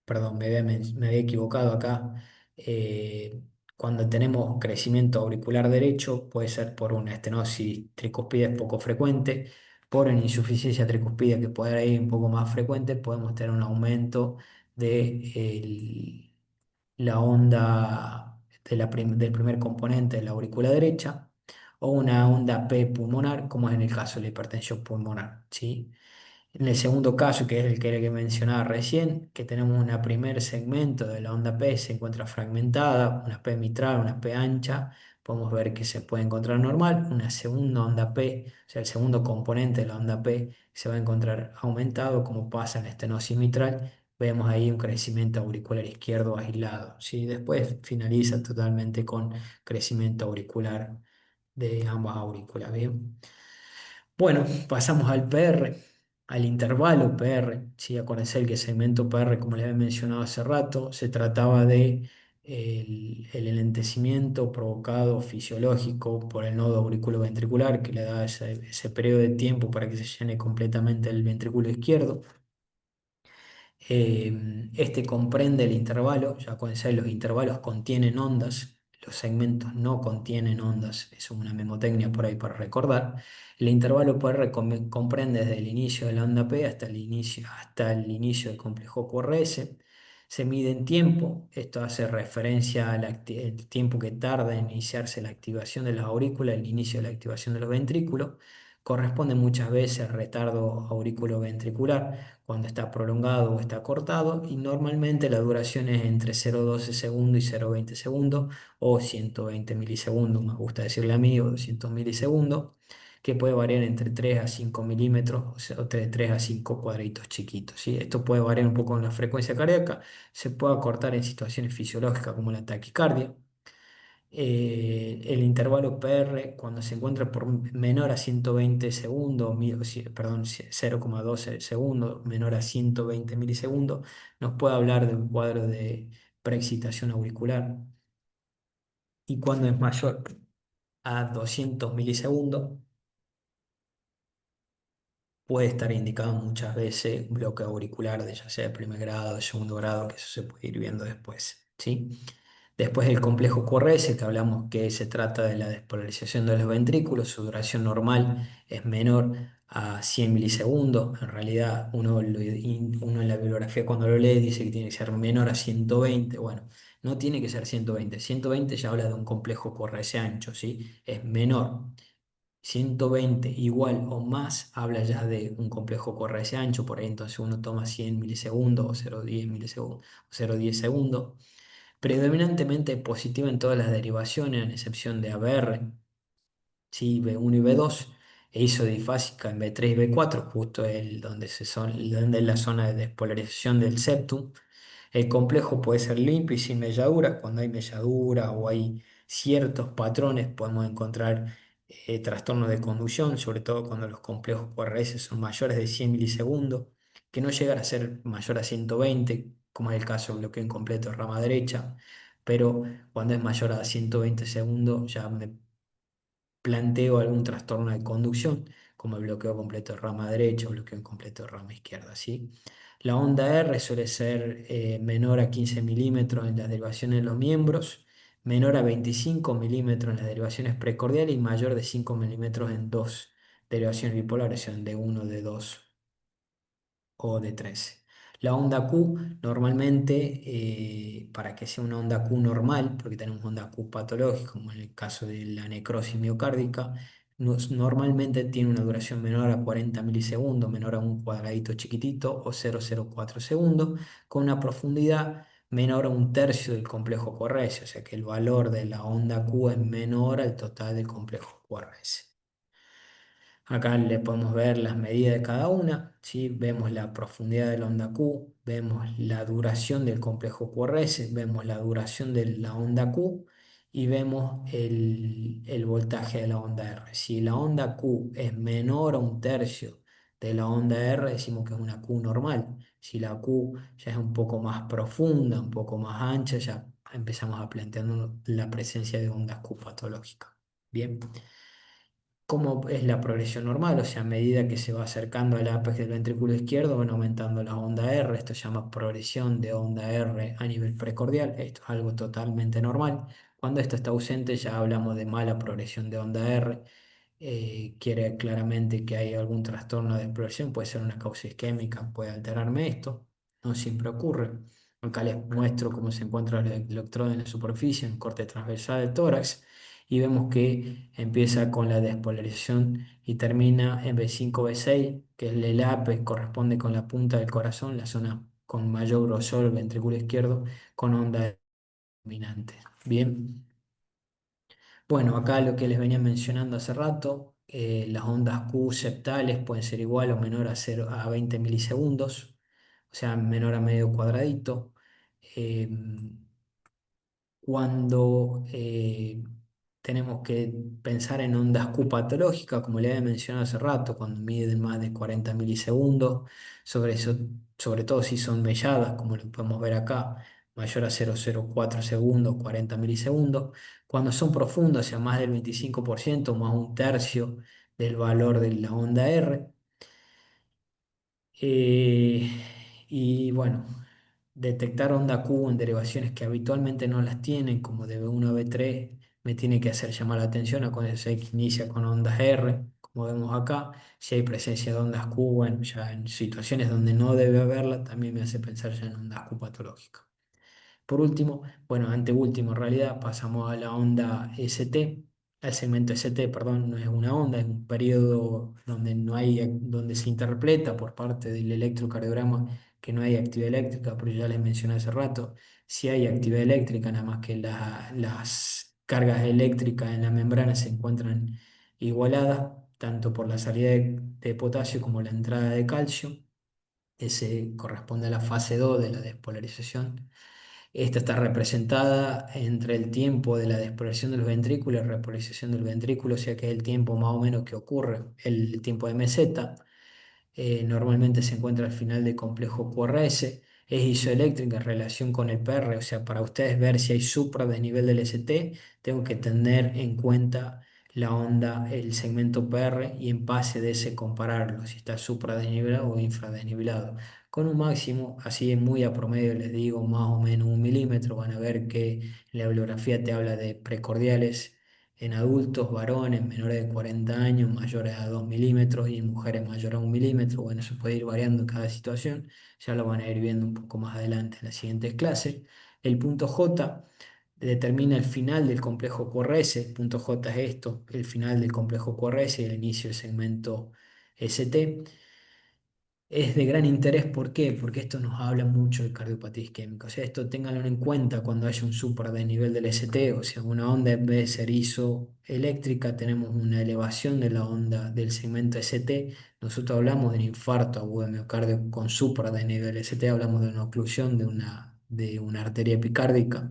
Perdón, me había equivocado acá. Eh, Cuando tenemos crecimiento auricular derecho, puede ser por una estenosis tricuspidea poco frecuente, por una insuficiencia tricuspidea que puede ir un poco más frecuente, podemos tener un aumento de la onda del primer componente de la aurícula derecha o una onda P pulmonar, como es en el caso de la hipertensión pulmonar, ¿sí? En el segundo caso, que es el que mencionaba recién, que tenemos un primer segmento de la onda P, se encuentra fragmentada, una P mitral, una P ancha, podemos ver que se puede encontrar normal, una segunda onda P, o sea, el segundo componente de la onda P se va a encontrar aumentado, como pasa en la estenosis mitral, vemos ahí un crecimiento auricular izquierdo aislado, ¿sí? Después finaliza totalmente con crecimiento auricular de ambas aurículas, ¿bien? Bueno, pasamos al PR, al intervalo PR. Sí, acuérdense el que segmento PR, como les había mencionado hace rato, se trataba de el enlentecimiento provocado fisiológico por el nodo auriculoventricular que le da ese periodo de tiempo para que se llene completamente el ventrículo izquierdo. Este comprende el intervalo, ya acuérdense, los intervalos contienen ondas, los segmentos no contienen ondas, es una memotecnia por ahí para recordar. El intervalo PR comprende desde el inicio de la onda P hasta el inicio del complejo QRS. Se mide en tiempo, esto hace referencia al tiempo que tarda en iniciarse la activación de las aurículas, el inicio de la activación de los ventrículos. Corresponde muchas veces al retardo auriculoventricular cuando está prolongado o está cortado y normalmente la duración es entre 0,12 segundos y 0,20 segundos o 120 milisegundos, me gusta decirle a mí, o 200 milisegundos, que puede variar entre 3 a 5 milímetros o sea, de 3 a 5 cuadritos chiquitos, ¿sí? Esto puede variar un poco en la frecuencia cardíaca, se puede acortar en situaciones fisiológicas como la taquicardia. El intervalo PR cuando se encuentra por menor a 120 segundos, perdón, 0,12 segundos, menor a 120 milisegundos, nos puede hablar de un cuadro de preexcitación auricular. Y cuando es mayor a 200 milisegundos, puede estar indicado muchas veces un bloqueo auricular de ya sea de primer grado, de segundo grado, que eso se puede ir viendo después, ¿sí? Después el complejo QRS, que hablamos que se trata de la despolarización de los ventrículos, su duración normal es menor a 100 milisegundos. En realidad, uno en la bibliografía cuando lo lee dice que tiene que ser menor a 120. Bueno, no tiene que ser 120. 120 ya habla de un complejo QRS ancho, ¿sí? Es menor. 120 igual o más habla ya de un complejo QRS ancho, por ahí entonces uno toma 100 milisegundos o 0,10 milisegundos o 0,10 segundos. Predominantemente positiva en todas las derivaciones, a excepción de ABR, sí, B1 y B2, e isodifásica en B3 y B4, justo donde es la zona de despolarización del septum. El complejo puede ser limpio y sin melladura. Cuando hay melladura o hay ciertos patrones, podemos encontrar trastornos de conducción, sobre todo cuando los complejos QRS son mayores de 100 milisegundos, que no llegan a ser mayor a 120, como es el caso del bloqueo incompleto de rama derecha, pero cuando es mayor a 120 segundos ya me planteo algún trastorno de conducción, como el bloqueo completo de rama derecha o bloqueo incompleto de rama izquierda, ¿sí? La onda R suele ser menor a 15 milímetros en las derivaciones de los miembros, menor a 25 milímetros en las derivaciones precordiales y mayor de 5 milímetros en dos derivaciones bipolares, sean de uno, de 2 o de 13. La onda Q normalmente, para que sea una onda Q normal, porque tenemos onda Q patológica, como en el caso de la necrosis miocárdica, normalmente tiene una duración menor a 40 milisegundos, menor a un cuadradito chiquitito o 0,04 segundos, con una profundidad menor a un tercio del complejo QRS, o sea que el valor de la onda Q es menor al total del complejo QRS. Acá le podemos ver las medidas de cada una, ¿sí? Vemos la profundidad de la onda Q, vemos la duración del complejo QRS, vemos la duración de la onda Q y vemos el voltaje de la onda R. Si la onda Q es menor a un tercio de la onda R, decimos que es una Q normal. Si la Q ya es un poco más profunda, un poco más ancha, ya empezamos a plantearnos la presencia de ondas Q patológicas. Bien. ¿Cómo es la progresión normal? O sea, a medida que se va acercando al ápex del ventrículo izquierdo, van aumentando la onda R. Esto se llama progresión de onda R a nivel precordial. Esto es algo totalmente normal. Cuando esto está ausente, ya hablamos de mala progresión de onda R. Quiere claramente que hay algún trastorno de progresión, puede ser una causa isquémica, puede alterarme esto. No siempre ocurre. Acá les muestro cómo se encuentra el electrodo en la superficie, en el corte transversal del tórax y vemos que empieza con la despolarización y termina en B5, B6, que es el ápice, corresponde con la punta del corazón, la zona con mayor grosor, el ventrículo izquierdo, con onda dominante. Bien, bueno, acá lo que les venía mencionando hace rato, las ondas Q septales pueden ser igual o menor a, 0, a 20 milisegundos, o sea, menor a medio cuadradito. Em, cuando tenemos que pensar en ondas Q patológicas, como le había mencionado hace rato, cuando miden más de 40 milisegundos, sobre eso, sobre todo si son melladas, como lo podemos ver acá, mayor a 0,04 segundos, 40 milisegundos, cuando son profundas, o sea, más del 25%, más un tercio del valor de la onda R. Eh, y bueno, detectar onda Q en derivaciones que habitualmente no las tienen, como de B1 a B3, me tiene que hacer llamar la atención a cuando se inicia con ondas R, como vemos acá. Si hay presencia de ondas Q, bueno, ya en situaciones donde no debe haberla, también me hace pensar ya en ondas Q patológicas. Por último, bueno, anteúltimo en realidad, pasamos a la onda ST. El segmento ST, perdón, no es una onda, es un periodo donde no hay, donde se interpreta por parte del electrocardiograma que no hay actividad eléctrica, pero ya les mencioné hace rato, si hay actividad eléctrica, nada más que las cargas eléctricas en la membrana se encuentran igualadas, tanto por la salida de potasio como la entrada de calcio. Ese corresponde a la fase 2 de la despolarización. Esta está representada entre el tiempo de la despolarización del ventrículo y repolarización del ventrículo, o sea que es el tiempo más o menos que ocurre, el tiempo de meseta. Normalmente se encuentra al final del complejo QRS, es isoeléctrica en relación con el PR, o sea, para ustedes ver si hay supradesnivel del ST, tengo que tener en cuenta la onda, el segmento PR y en base de ese compararlo, si está supradesnivelado o infradesnivelado. Con un máximo, así muy a promedio les digo, más o menos 1 milímetro, van a ver que la bibliografía te habla de precordiales en adultos, varones menores de 40 años, mayores a 2 milímetros y en mujeres mayores a 1 milímetro. Bueno, eso puede ir variando en cada situación, ya lo van a ir viendo un poco más adelante en las siguientes clases. El punto J determina el final del complejo QRS. El punto J es esto, el final del complejo QRS y el inicio del segmento ST. Es de gran interés, ¿por qué? Porque esto nos habla mucho de cardiopatía isquémica. O sea, esto ténganlo en cuenta cuando haya un supra-desnivel del ST, o sea, una onda en vez de ser isoeléctrica, tenemos una elevación de la onda del segmento ST. Nosotros hablamos del infarto agudo de miocardio con supra-desnivel ST, hablamos de una oclusión de una arteria epicárdica.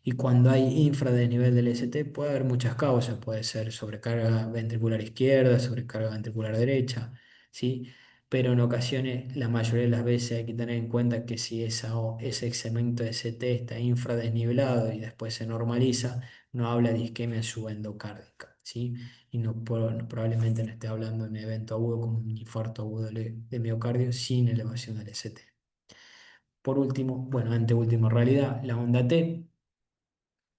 Y cuando hay infradesnivel del ST puede haber muchas causas, puede ser sobrecarga ventricular izquierda, sobrecarga ventricular derecha, ¿sí? Pero en ocasiones, la mayoría de las veces hay que tener en cuenta que si ese segmento de ST está infradesnivelado y después se normaliza, no habla de isquemia subendocárdica, ¿sí? Y probablemente no esté hablando de un evento agudo como un infarto agudo de miocardio sin elevación del ST. Por último, bueno, anteúltimo en realidad, la onda T.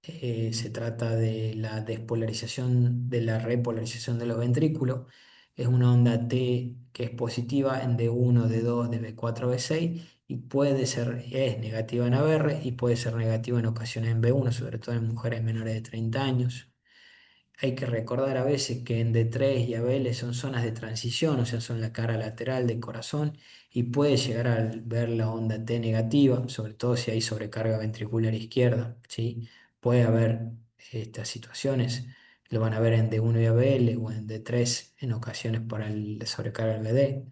Se trata de la despolarización, de la repolarización de los ventrículos. Es una onda T que es positiva en D1, D2, DB4, B6 y puede ser, es negativa en ABR y puede ser negativa en ocasiones en B1, sobre todo en mujeres menores de 30 años. hay que recordar a veces que en D3 y ABL son zonas de transición, o sea, son la cara lateral del corazón y puede llegar a ver la onda T negativa, sobre todo si hay sobrecarga ventricular izquierda, ¿sí? Puede haber estas situaciones, lo van a ver en D1 y ABL o en D3 en ocasiones por el sobrecarga del BD.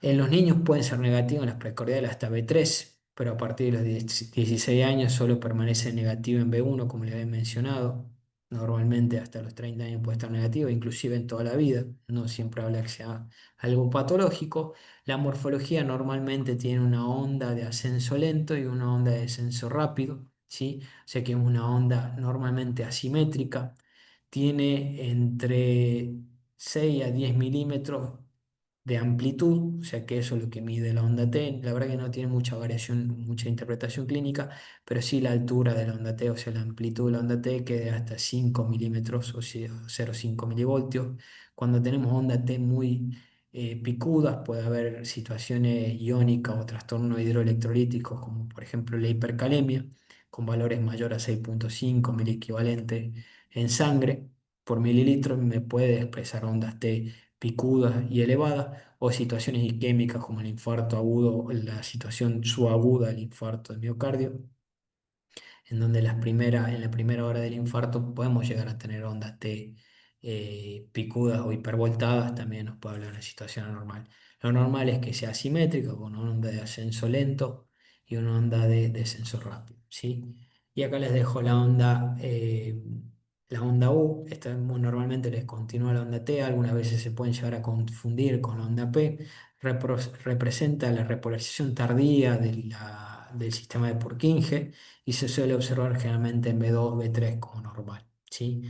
En los niños pueden ser negativos en las precordiales hasta B3, pero a partir de los 16 años solo permanece negativo en B1, como le había mencionado. Normalmente hasta los 30 años puede estar negativo, inclusive en toda la vida. No siempre habla que sea algo patológico. La morfología normalmente tiene una onda de ascenso lento y una onda de descenso rápido, ¿sí? O sea que es una onda normalmente asimétrica. Tiene entre 6 a 10 milímetros de amplitud, o sea que eso es lo que mide la onda T. La verdad que no tiene mucha variación, mucha interpretación clínica, pero sí la altura de la onda T, o sea, la amplitud de la onda T que de hasta 5 milímetros o sea, 0,5 milivoltios. Cuando tenemos onda T muy picudas, puede haber situaciones iónicas o trastornos hidroelectrolíticos, como por ejemplo la hipercalemia, con valores mayores a 6,5 miliequivalentes en sangre por mililitro, me puede expresar ondas T picudas y elevadas, o situaciones isquémicas como el infarto agudo, la situación subaguda del infarto de miocardio, en donde en la primera hora del infarto podemos llegar a tener ondas T picudas o hipervoltadas, también nos puede hablar de una situación anormal. Lo normal es que sea asimétrico, con una onda de ascenso lento y una onda de descenso rápido, ¿sí? Y acá les dejo la onda U. Esta normalmente les continúa la onda T, algunas veces se pueden llegar a confundir con la onda P. Representa la repolarización tardía del sistema de Purkinje y se suele observar generalmente en B2, B3 como normal, ¿sí?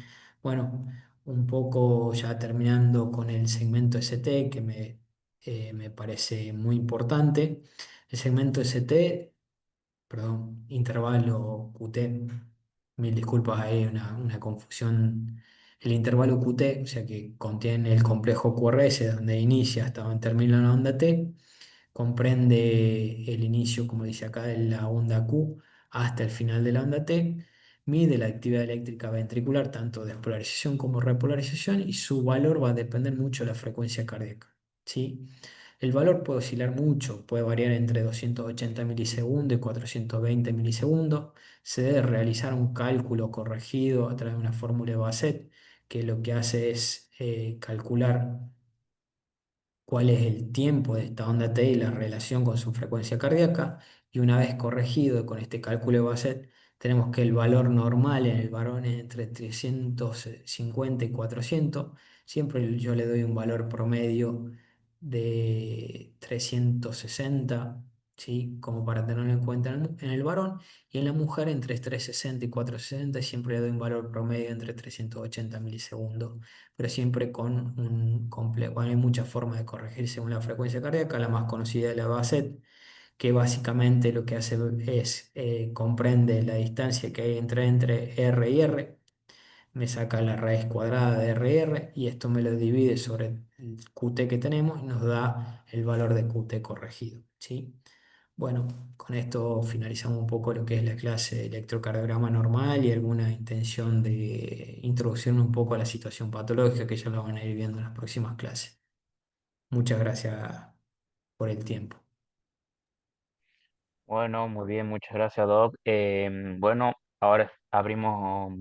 Bueno, un poco ya terminando con el segmento ST que me parece muy importante. El segmento ST, perdón, intervalo QT, mil disculpas, hay una confusión. El intervalo QT, o sea que contiene el complejo QRS donde inicia hasta donde termina la onda T, comprende el inicio, como dice acá, de la onda Q hasta el final de la onda T, mide la actividad eléctrica ventricular, tanto de polarización como repolarización, y su valor va a depender mucho de la frecuencia cardíaca, ¿sí? El valor puede oscilar mucho, puede variar entre 280 milisegundos y 420 milisegundos. Se debe realizar un cálculo corregido a través de una fórmula de Bassett, que lo que hace es calcular cuál es el tiempo de esta onda T y la relación con su frecuencia cardíaca. Y una vez corregido con este cálculo de Bassett, tenemos que el valor normal en el varón es entre 350 y 400. Siempre yo le doy un valor promedio de 360, ¿sí? Como para tenerlo en cuenta en el varón. Y en la mujer entre 360 y 460 siempre le doy un valor promedio entre 380 milisegundos, pero siempre con un complejo. Bueno, hay muchas formas de corregir según la frecuencia cardíaca. La más conocida es la Bassett, que básicamente lo que hace es comprende la distancia que hay entre R y R, me saca la raíz cuadrada de R y esto me lo divide sobre el QT que tenemos y nos da el valor de QT corregido, ¿sí? Bueno, con esto finalizamos un poco lo que es la clase de electrocardiograma normal y alguna intención de introducir un poco a la situación patológica que ya lo van a ir viendo en las próximas clases. Muchas gracias por el tiempo. Bueno, muy bien, muchas gracias, Doc. Bueno, ahora abrimos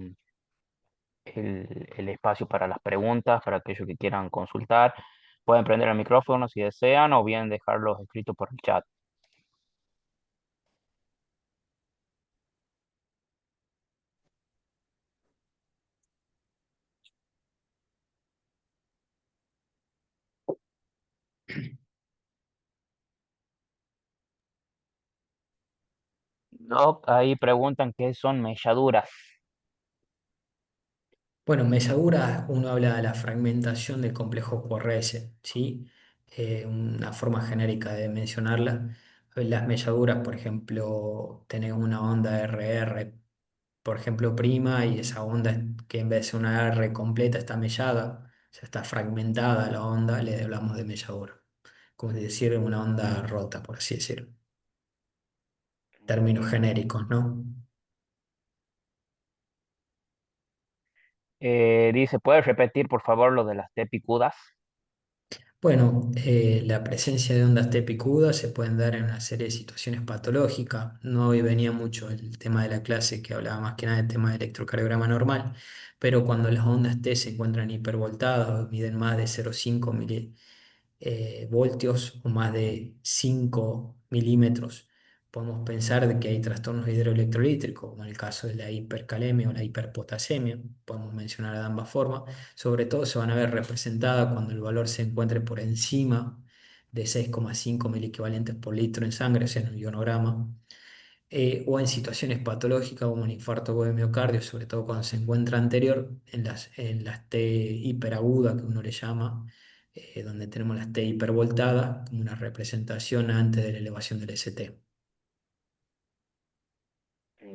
el espacio para las preguntas, para aquellos que quieran consultar. Pueden prender el micrófono si desean o bien dejarlos escritos por el chat. Doc, ahí preguntan qué son melladuras. Bueno, mesadura, uno habla de la fragmentación del complejo QRS, ¿sí? Una forma genérica de mencionarla. Las melladuras, por ejemplo, tienen una onda RR, por ejemplo, prima, y esa onda que en vez de ser una R completa está mellada, o sea, está fragmentada la onda, le hablamos de melladura. Como decir, una onda rota, por así decirlo. Términos Mm, genéricos, ¿no? Dice, ¿puedes repetir por favor lo de las T picudas? Bueno, la presencia de ondas T picudas se pueden dar en una serie de situaciones patológicas. No hoy venía mucho el tema de la clase que hablaba más que nada del tema de electrocardiograma normal, pero cuando las ondas T se encuentran hipervoltadas o miden más de 0,5 voltios o más de 5 milímetros, podemos pensar de que hay trastornos hidroelectrolíticos, como en el caso de la hipercalemia o la hiperpotasemia, podemos mencionar de ambas formas. Sobre todo se van a ver representadas cuando el valor se encuentre por encima de 6,5 equivalentes por litro en sangre, o sea, en un ionograma, o en situaciones patológicas como un infarto de miocardio, sobre todo cuando se encuentra anterior en las T hiperagudas que uno le llama, donde tenemos las T hipervoltadas como una representación antes de la elevación del ST.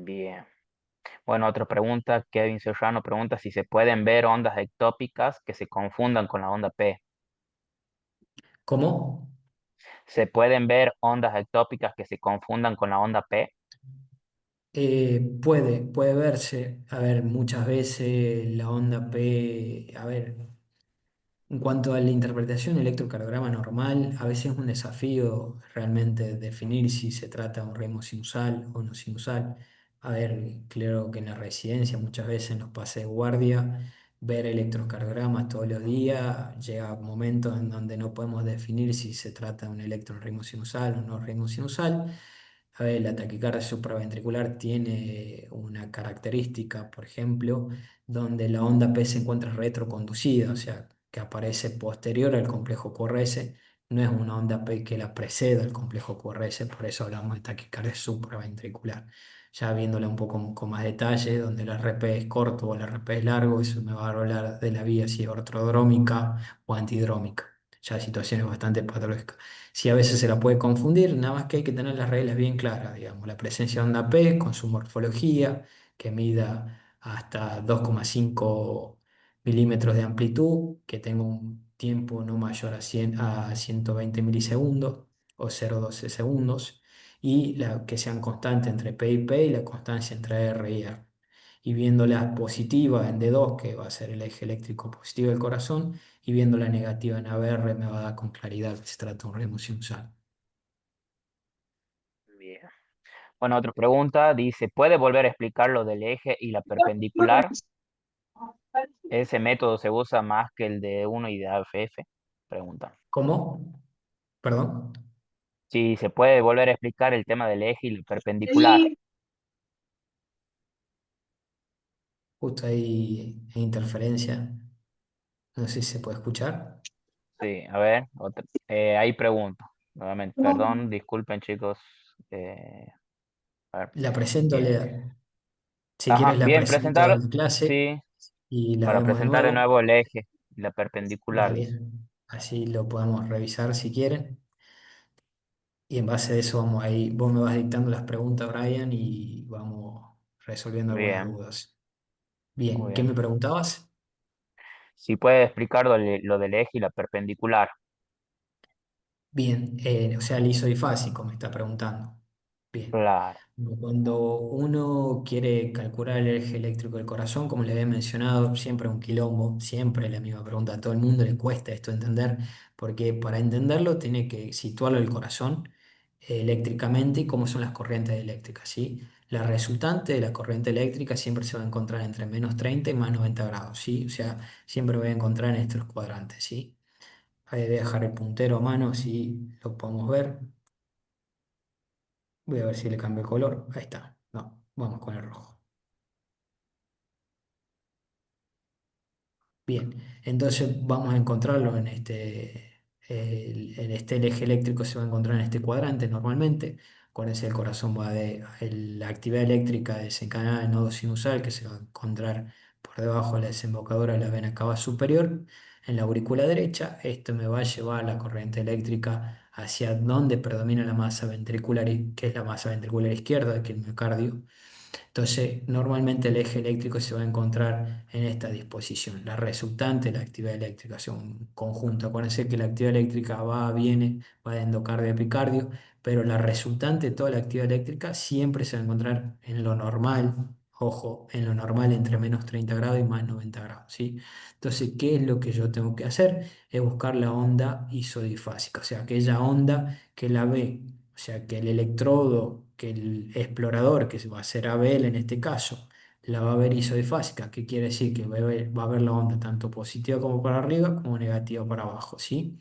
Bien. Bueno, otra pregunta, Kevin Serrano pregunta si se pueden ver ondas ectópicas que se confundan con la onda P. ¿Cómo? ¿Se pueden ver ondas ectópicas que se confundan con la onda P? Puede verse, a ver, muchas veces la onda P, a ver. En cuanto a la interpretación del electrocardiograma normal, a veces es un desafío realmente definir si se trata de un ritmo sinusal o no sinusal. A ver, claro que en la residencia muchas veces en los pases de guardia, ver electrocardiogramas todos los días, llega momentos en donde no podemos definir si se trata de un ritmo sinusal o no ritmo sinusal. A ver, la taquicardia supraventricular tiene una característica, por ejemplo, donde la onda P se encuentra retroconducida, o sea, que aparece posterior al complejo QRS, no es una onda P que la preceda al complejo QRS, por eso hablamos de taquicardia supraventricular. Ya viéndola un poco con más detalle, donde el RP es corto o el RP es largo, eso me va a hablar de la vía si es ortodrómica o antidrómica, ya situaciones bastante patológicas. Sí, a veces se la puede confundir, nada más que hay que tener las reglas bien claras, digamos, la presencia de onda P con su morfología, que mida hasta 2,5 milímetros de amplitud, que tenga un tiempo no mayor a 120 milisegundos o 0,12 segundos, y que sean constantes entre P y P y la constancia entre R y R. Y viendo la positiva en D2, que va a ser el eje eléctrico positivo del corazón, y viendo la negativa en ABR me va a dar con claridad que se trata de un ritmo sinusal. Bien. Bueno, otra pregunta dice, ¿puede volver a explicar lo del eje y la perpendicular? ¿Ese método se usa más que el de uno y de AFF? Pregunta. ¿Cómo? Perdón. Si se puede volver a explicar el tema del eje y la perpendicular. Justo ahí hay interferencia. No sé si se puede escuchar. Sí, a ver, ahí pregunto. Nuevamente, perdón, disculpen chicos. Eh, a ver, La presento, bien. si Ajá, quieres la bien, presento presentar, en la clase sí, y la para vemos de presentar de nuevo. nuevo el eje y la perpendicular, dice. Dale. Así lo podemos revisar si quieren. Y en base a eso vamos ahí. Vos me vas dictando las preguntas, Brian, y vamos resolviendo algunas Bien, dudas. muy Bien, ¿qué bien. me preguntabas? Si puede explicar lo del eje y la perpendicular. Bien, o sea, liso y fácil, como está preguntando. Bien. Claro, Cuando uno quiere calcular el eje eléctrico del corazón, como le había mencionado, siempre un quilombo, siempre la misma pregunta, a todo el mundo le cuesta esto entender, porque para entenderlo tiene que situarlo el corazón eléctricamente y cómo son las corrientes eléctricas, ¿sí? La resultante de la corriente eléctrica siempre se va a encontrar entre -30 y -90 grados, ¿sí? O sea, siempre voy a encontrar en estos cuadrantes, ¿sí? Ahí voy a dejar el puntero a mano, si lo podemos ver. Voy a ver si le cambio el color. Ahí está. No, vamos con el rojo. Bien, entonces vamos a encontrarlo en el eje eléctrico se va a encontrar en este cuadrante normalmente. Acuérdense, el corazón va la actividad eléctrica desencadenada en nodo sinusal que se va a encontrar por debajo de la desembocadura de la vena cava superior. En la aurícula derecha, esto me va a llevar la corriente eléctrica hacia donde predomina la masa ventricular, que es la masa ventricular izquierda, que es el miocardio. Entonces, normalmente el eje eléctrico se va a encontrar en esta disposición. La resultante de la actividad eléctrica, o sea, un conjunto. Acuérdense que la actividad eléctrica va, viene, va de endocardio a epicardio, pero la resultante de toda la actividad eléctrica siempre se va a encontrar en lo normal Ojo, en lo normal entre menos 30 grados y más 90 grados, ¿sí? Entonces, ¿qué es lo que yo tengo que hacer? Es buscar la onda isodifásica, o sea, aquella onda que la ve, o sea, que el electrodo, que el explorador, que va a ser Abel en este caso, la va a ver isodifásica. ¿Qué quiere decir? Que va a ver la onda tanto positiva como para arriba como negativa para abajo, ¿sí?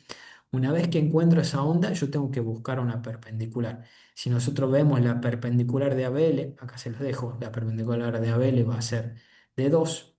Una vez que encuentro esa onda, yo tengo que buscar una perpendicular. Si nosotros vemos la perpendicular de Abele, acá se los dejo, la perpendicular de Abele va a ser de 2,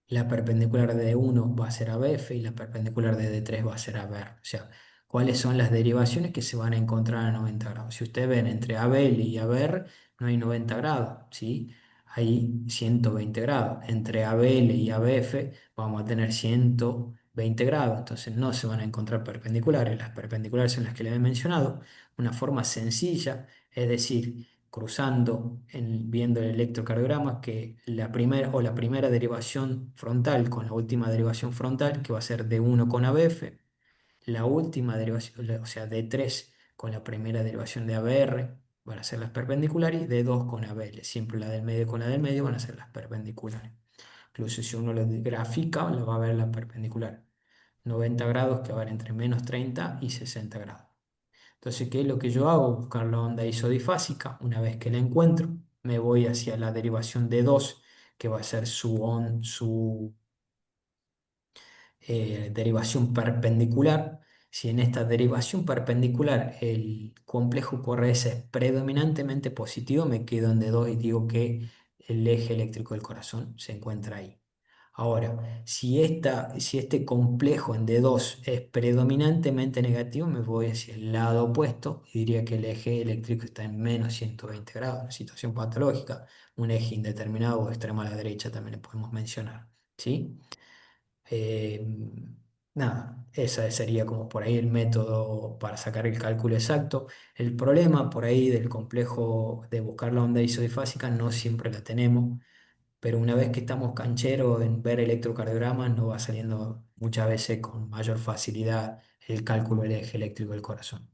la perpendicular de D1 va a ser a BF y la perpendicular de D3 va a ser a BR. O sea, ¿cuáles son las derivaciones que se van a encontrar a 90 grados? Si ustedes ven entre ABL y ABR no hay 90 grados, ¿sí? Hay 120 grados. Entre ABL y ABF vamos a tener 120 grados. Entonces no se van a encontrar perpendiculares. Las perpendiculares son las que les he mencionado. Una forma sencilla, es decir, cruzando, viendo el electrocardiograma, que la primera derivación frontal con la última derivación frontal, que va a ser D1 con ABF, la última derivación, o sea, D3 con la primera derivación de ABR, van a ser las perpendiculares, y D2 con ABL, siempre la del medio con la del medio van a ser las perpendiculares. Incluso si uno lo grafica, lo va a ver la perpendicular. 90 grados que va a haber entre menos 30 y 60 grados. Entonces, ¿qué es lo que yo hago? Buscar la onda isodifásica. Una vez que la encuentro, me voy hacia la derivación de 2, que va a ser su derivación perpendicular. Si en esta derivación perpendicular el complejo QRS es predominantemente positivo, me quedo en D2 y digo que el eje eléctrico del corazón se encuentra ahí. Ahora, si este complejo en D2 es predominantemente negativo, me voy hacia el lado opuesto y diría que el eje eléctrico está en menos 120 grados, una situación patológica, un eje indeterminado o extremo a la derecha también le podemos mencionar, ¿sí? Eh, Nada, ese sería como por ahí el método para sacar el cálculo exacto. El problema por ahí del complejo de buscar la onda isodifásica no siempre la tenemos, pero una vez que estamos cancheros en ver electrocardiogramas nos va saliendo muchas veces con mayor facilidad el cálculo del eje eléctrico del corazón.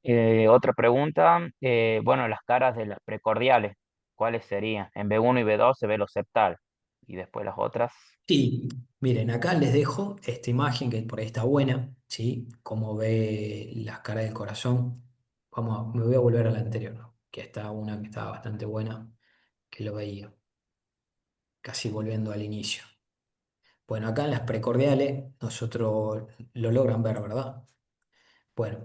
Bien. Otra pregunta, bueno, las caras de las precordiales, ¿cuáles serían? En B1 y B2 se ve lo septal y después las otras. Sí, miren, acá les dejo esta imagen que por ahí está buena, ¿sí? Como ve las caras del corazón. Me voy a volver a la anterior, ¿no? Que está una que estaba bastante buena, que lo veía, casi volviendo al inicio. Bueno, acá en las precordiales nosotros lo logran ver, ¿verdad? Bueno,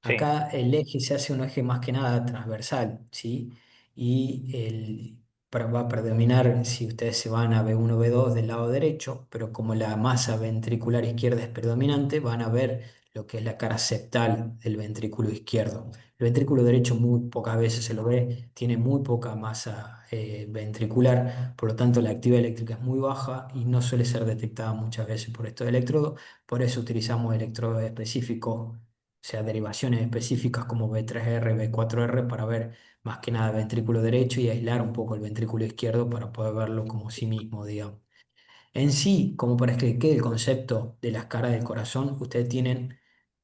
Sí, acá el eje se hace un eje más que nada transversal, ¿sí? Y va a predominar si ustedes se van a B1, B2 del lado derecho, pero como la masa ventricular izquierda es predominante, van a ver lo que es la cara septal del ventrículo izquierdo. El ventrículo derecho muy pocas veces se lo ve, tiene muy poca masa ventricular, por lo tanto la actividad eléctrica es muy baja y no suele ser detectada muchas veces por estos electrodos, por eso utilizamos electrodos específicos, o sea, derivaciones específicas como B3R, B4R para ver más que nada el ventrículo derecho y aislar un poco el ventrículo izquierdo para poder verlo como sí mismo, digamos. En sí, como para que quede el concepto de las caras del corazón, ustedes tienen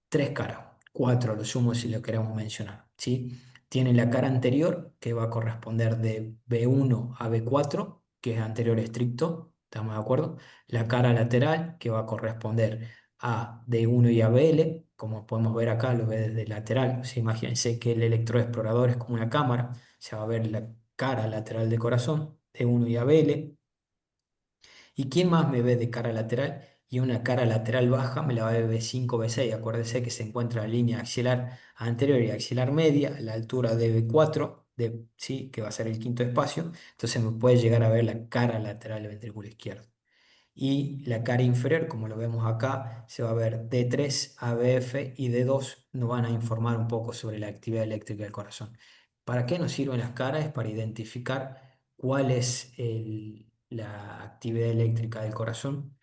tres caras, cuatro lo sumo si lo queremos mencionar, ¿sí? Tiene la cara anterior, que va a corresponder de B1 a B4, que es anterior estricto, ¿estamos de acuerdo? La cara lateral, que va a corresponder a D1 y a BL, como podemos ver acá, lo ve desde lateral. O sea, imagínense que el electroexplorador es como una cámara, se va a ver la cara lateral del corazón, D1 y ABL. ¿Y quién más me ve de cara lateral? Y una cara lateral baja me la va a ver B5, B6. Acuérdese que se encuentra la línea axilar anterior y axilar media a la altura de B4, sí, que va a ser el quinto espacio. Entonces me puede llegar a ver la cara lateral del ventrículo izquierdo. Y la cara inferior, como lo vemos acá, se va a ver D3, ABF y D2 nos van a informar un poco sobre la actividad eléctrica del corazón. ¿Para qué nos sirven las caras? Es para identificar cuál es la actividad eléctrica del corazón,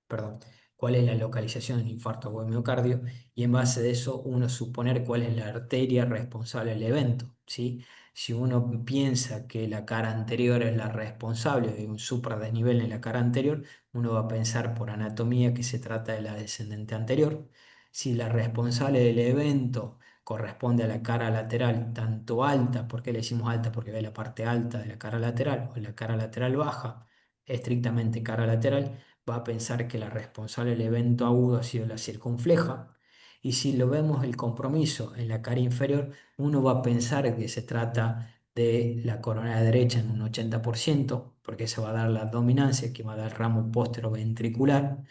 perdón, cuál es la localización del infarto o miocardio, y en base de eso uno suponer cuál es la arteria responsable del evento, ¿sí? Si uno piensa que la cara anterior es la responsable de un supradesnivel en la cara anterior, uno va a pensar por anatomía que se trata de la descendente anterior. Si la responsable del evento corresponde a la cara lateral, tanto alta, ¿por qué le decimos alta? Porque ve la parte alta de la cara lateral o la cara lateral baja, estrictamente cara lateral, va a pensar que la responsable del evento agudo ha sido la circunfleja. Y si lo vemos el compromiso en la cara inferior, uno va a pensar que se trata de la corona derecha en un 80%, porque se va a dar la dominancia que va a dar ramo ventricular,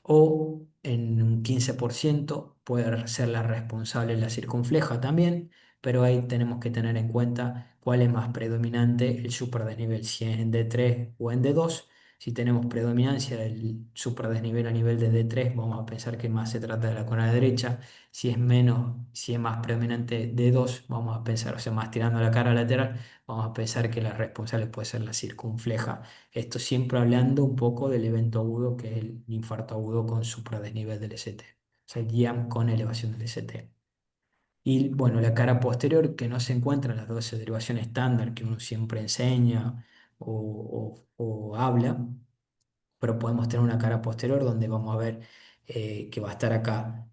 o en un 15% puede ser la responsable la circunfleja también, pero ahí tenemos que tener en cuenta cuál es más predominante el superdesnivel, si es en D3 o en D2. Si tenemos predominancia del superdesnivel a nivel de D3, vamos a pensar que más se trata de la corona derecha. Si es menos, si es más predominante D2, vamos a pensar, o sea, más tirando a la cara lateral, vamos a pensar que la responsable puede ser la circunfleja. Esto siempre hablando un poco del evento agudo, que es el infarto agudo con supradesnivel del ST, o sea, el IAM con elevación del ST. Y bueno, la cara posterior, que no se encuentra en las 12 derivaciones estándar que uno siempre enseña o habla, pero podemos tener una cara posterior donde vamos a ver que va a estar acá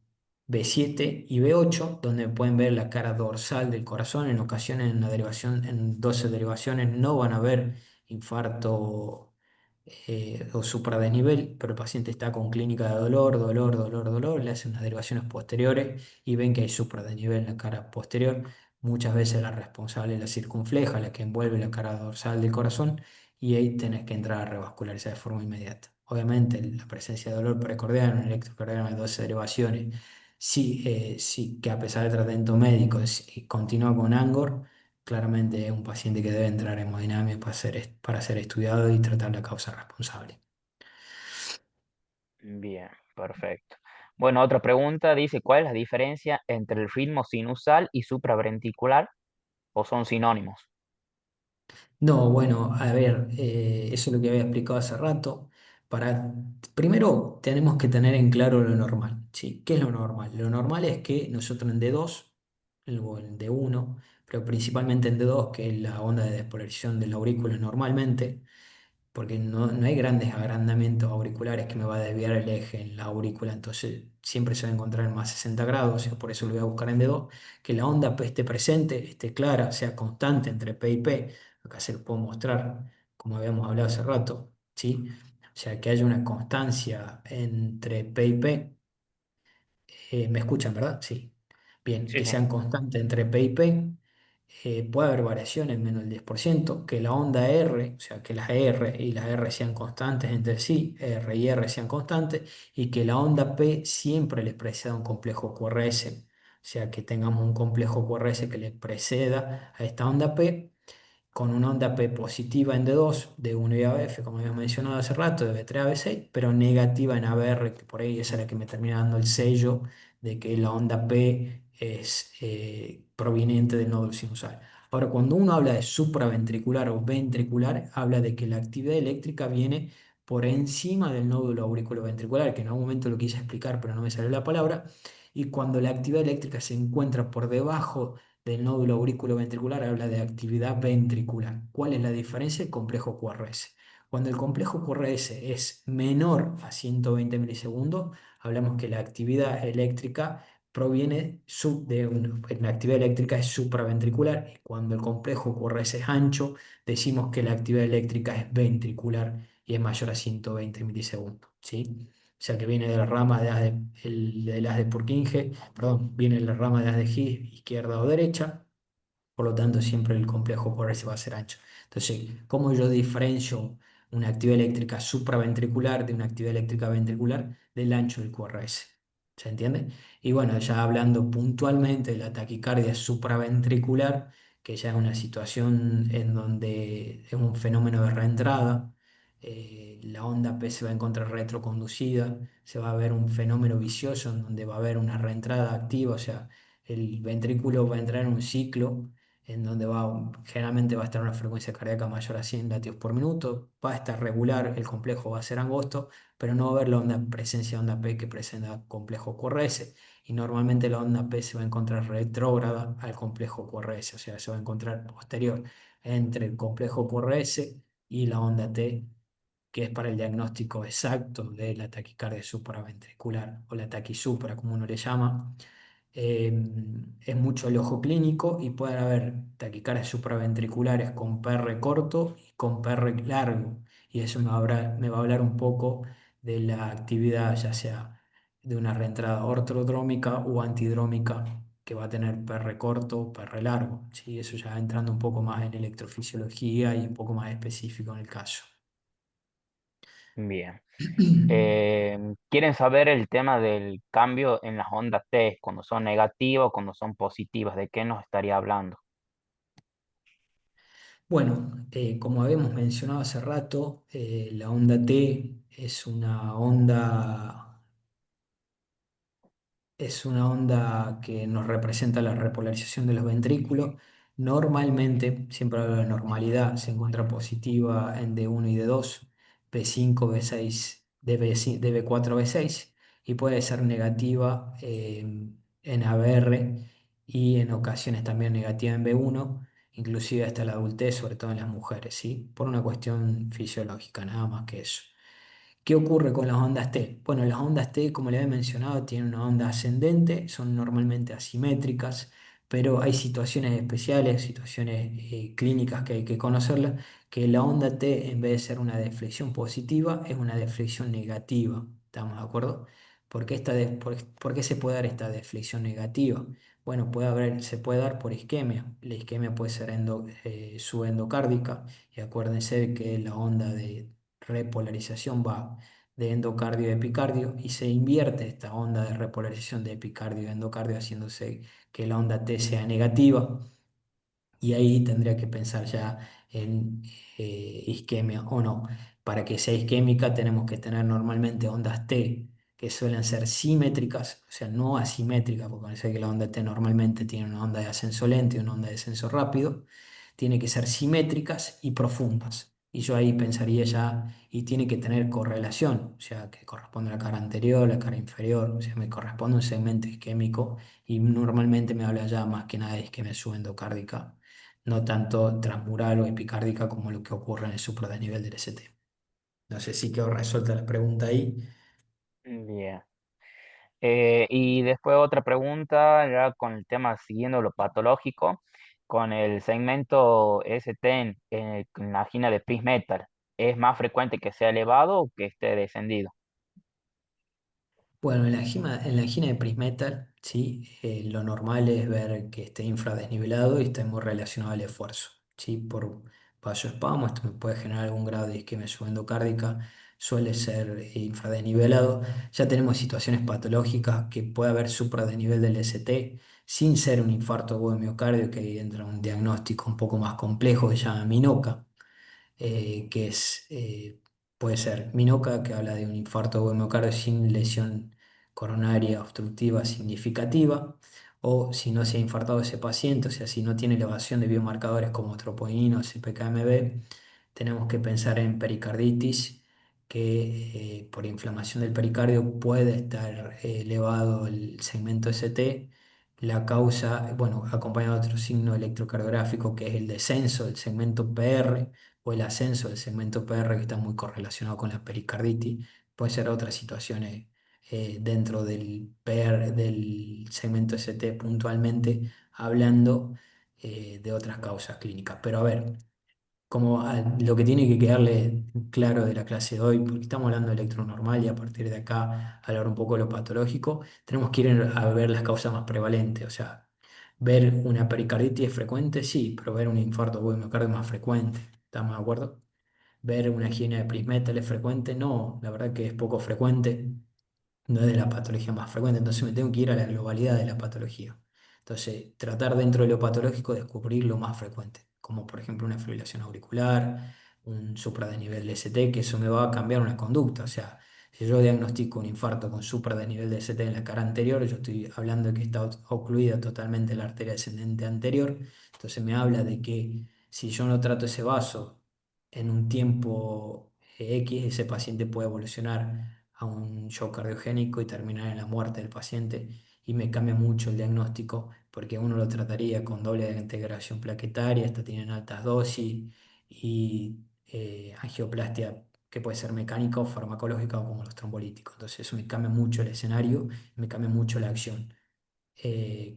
B7 y B8, donde pueden ver la cara dorsal del corazón. En ocasiones en la derivación, en 12 derivaciones no van a ver infarto o supradesnivel, pero el paciente está con clínica de dolor, le hacen unas derivaciones posteriores y ven que hay supradesnivel en la cara posterior. Muchas veces la responsable es la circunfleja, la que envuelve la cara dorsal del corazón, y ahí tenés que entrar a revascularizar de forma inmediata. Obviamente, la presencia de dolor precordiano, un electrocardiograma de 12 derivaciones, sí, sí que a pesar del tratamiento médico continúa con Angor, claramente es un paciente que debe entrar en hemodinamia para ser estudiado y tratar la causa responsable. Bien, perfecto. Bueno, otra pregunta dice, ¿cuál es la diferencia entre el ritmo sinusal y supraventricular o son sinónimos? No, bueno, a ver, eso es lo que había explicado hace rato. Primero tenemos que tener en claro lo normal, ¿sí? ¿Qué es lo normal? Lo normal es que nosotros en D2, luego en D1, pero principalmente en D2, que es la onda de despolarización del aurículo normalmente, porque no hay grandes agrandamientos auriculares que me va a desviar el eje en la aurícula, entonces siempre se va a encontrar en más 60 grados, y por eso lo voy a buscar en D2, que la onda P esté presente, esté clara, sea constante entre P y P. Acá se lo puedo mostrar, como habíamos hablado hace rato, ¿sí? O sea, que haya una constancia entre P y P. ¿Me escuchan, verdad? Sí. Bien, Sí, que sí. sean constantes entre P y P. Puede haber variaciones menos del 10%, que la onda R, o sea, que las R y las R sean constantes entre sí, R y R sean constantes, y que la onda P siempre le preceda un complejo QRS, o sea, que tengamos un complejo QRS que le preceda a esta onda P, con una onda P positiva en D2, de 1 y ABF, como habíamos mencionado hace rato, de B3 a B6, pero negativa en ABR, que por ahí esa es la que me termina dando el sello de que la onda P es proveniente del nódulo sinusal. Ahora, cuando uno habla de supraventricular o ventricular, habla de que la actividad eléctrica viene por encima del nódulo auriculoventricular, que en algún momento lo quise explicar, pero no me salió la palabra, y cuando la actividad eléctrica se encuentra por debajo del nódulo auriculoventricular, habla de actividad ventricular. ¿Cuál es la diferencia? El complejo QRS. Cuando el complejo QRS es menor a 120 milisegundos, hablamos que la actividad eléctrica proviene la actividad eléctrica es supraventricular, y cuando el complejo QRS es ancho, decimos que la actividad eléctrica es ventricular y es mayor a 120 milisegundos, ¿sí? O sea que viene de la rama de las de Purkinje, perdón, viene de la rama de las de His, izquierda o derecha, por lo tanto siempre el complejo QRS va a ser ancho. Entonces, ¿cómo yo diferencio una actividad eléctrica supraventricular de una actividad eléctrica ventricular? Del ancho del QRS. ¿Se entiende? Y bueno, ya hablando puntualmente de la taquicardia supraventricular, que ya es una situación en donde es un fenómeno de reentrada, la onda P se va a encontrar retroconducida, se va a ver un fenómeno vicioso en donde va a haber una reentrada activa, o sea, el ventrículo va a entrar en un ciclo en donde generalmente va a estar una frecuencia cardíaca mayor a 100 latidos por minuto, va a estar regular, el complejo va a ser angosto, pero no va a haber presencia de onda P que presenta complejo QRS, y normalmente la onda P se va a encontrar retrógrada al complejo QRS, o sea, se va a encontrar posterior entre el complejo QRS y la onda T, que es para el diagnóstico exacto de la taquicardia supraventricular o la taquisupra, como uno le llama. eh, es mucho el ojo clínico y pueden haber taquicardias supraventriculares con PR corto y con PR largo. Y eso me va a hablar un poco de la actividad, ya sea de una reentrada ortodrómica o antidrómica, que va a tener PR corto o PR largo. ¿Sí? Eso ya entrando un poco más en electrofisiología y un poco más específico en el caso. Bien. ¿Quieren saber el tema del cambio en las ondas T, cuando son negativas o cuando son positivas? ¿De qué nos estaría hablando? Bueno, como habíamos mencionado hace rato, la onda T es una onda que nos representa la repolarización de los ventrículos. Normalmente, siempre hablo de normalidad, se encuentra positiva en D1 y D2, B5, B6, DB4, B6, y puede ser negativa en ABR y en ocasiones también negativa en B1, inclusive hasta la adultez, sobre todo en las mujeres, ¿sí? Por una cuestión fisiológica, nada más que eso. ¿Qué ocurre con las ondas T? Bueno, las ondas T, como les he mencionado, tienen una onda ascendente, son normalmente asimétricas, pero hay situaciones especiales, situaciones clínicas que hay que conocerlas, que la onda T, en vez de ser una deflexión positiva, es una deflexión negativa. ¿Estamos de acuerdo? ¿Por qué se puede dar esta deflexión negativa? Bueno, se puede dar por isquemia. La isquemia puede ser subendocárdica, y acuérdense que la onda de repolarización va de endocardio a epicardio y se invierte esta onda de repolarización de epicardio a endocardio haciéndose que la onda T sea negativa y ahí tendría que pensar ya en isquemia o no. Para que sea isquémica tenemos que tener normalmente ondas T que suelen ser simétricas, o sea, no asimétricas, porque parece que la onda T normalmente tiene una onda de ascenso lento y una onda de descenso rápido, tiene que ser simétricas y profundas. Y yo ahí pensaría ya, y tiene que tener correlación, o sea, que corresponde a la cara anterior, la cara inferior, o sea, me corresponde un segmento isquémico y normalmente me habla ya más que nada de isquemia subendocárdica, no tanto transmural o epicárdica como lo que ocurre en el supradenivel del ST. No sé si quedó resuelta la pregunta ahí. Bien. Y después otra pregunta, ya con el tema siguiendo lo patológico, con el segmento ST en la angina de Prince Metal, ¿es más frecuente que sea elevado o que esté descendido? Bueno, en la angina de Prismetal, sí, lo normal es ver que esté infradesnivelado y esté muy relacionado al esfuerzo. ¿Sí? Por vasoespasmo, esto me puede generar algún grado de isquemia subendocárdica, suele ser infradesnivelado. Ya tenemos situaciones patológicas que puede haber supradesnivel del ST sin ser un infarto agudo de miocardio, que ahí entra un diagnóstico un poco más complejo que se llama MINOCA, que puede ser Minoca, que habla de un infarto de miocardio sin lesión coronaria obstructiva significativa, o si no se ha infartado ese paciente, o sea, si no tiene elevación de biomarcadores como troponina o CPKMB, tenemos que pensar en pericarditis, que por inflamación del pericardio puede estar elevado el segmento ST. La causa, bueno, acompañado de otro signo electrocardiográfico que es el descenso del segmento PR o el ascenso del segmento PR que está muy correlacionado con la pericarditis. Puede ser otras situaciones dentro del PR, del segmento ST puntualmente, hablando de otras causas clínicas. Pero a ver, lo que tiene que quedarle claro de la clase de hoy, porque estamos hablando de electronormal y a partir de acá hablar un poco de lo patológico, tenemos que ir a ver las causas más prevalentes, o sea, ver una pericarditis es frecuente, sí, pero ver un infarto agudo de miocardio es más frecuente, ¿estamos de acuerdo? Ver una angina de Prismetal es frecuente, no, la verdad que es poco frecuente, no es de la patología más frecuente, entonces me tengo que ir a la globalidad de la patología. Entonces, tratar dentro de lo patológico descubrir lo más frecuente, como por ejemplo una fibrilación auricular, un supradesnivel de ST, que eso me va a cambiar una conducta. O sea, si yo diagnostico un infarto con supradesnivel de ST en la cara anterior, yo estoy hablando de que está ocluida totalmente la arteria descendente anterior, entonces me habla de que si yo no trato ese vaso en un tiempo X, ese paciente puede evolucionar a un shock cardiogénico y terminar en la muerte del paciente. Y me cambia mucho el diagnóstico porque uno lo trataría con doble integración plaquetaria, hasta tienen altas dosis y angioplastia que puede ser mecánica o farmacológica como los trombolíticos. Entonces eso me cambia mucho el escenario, me cambia mucho la acción.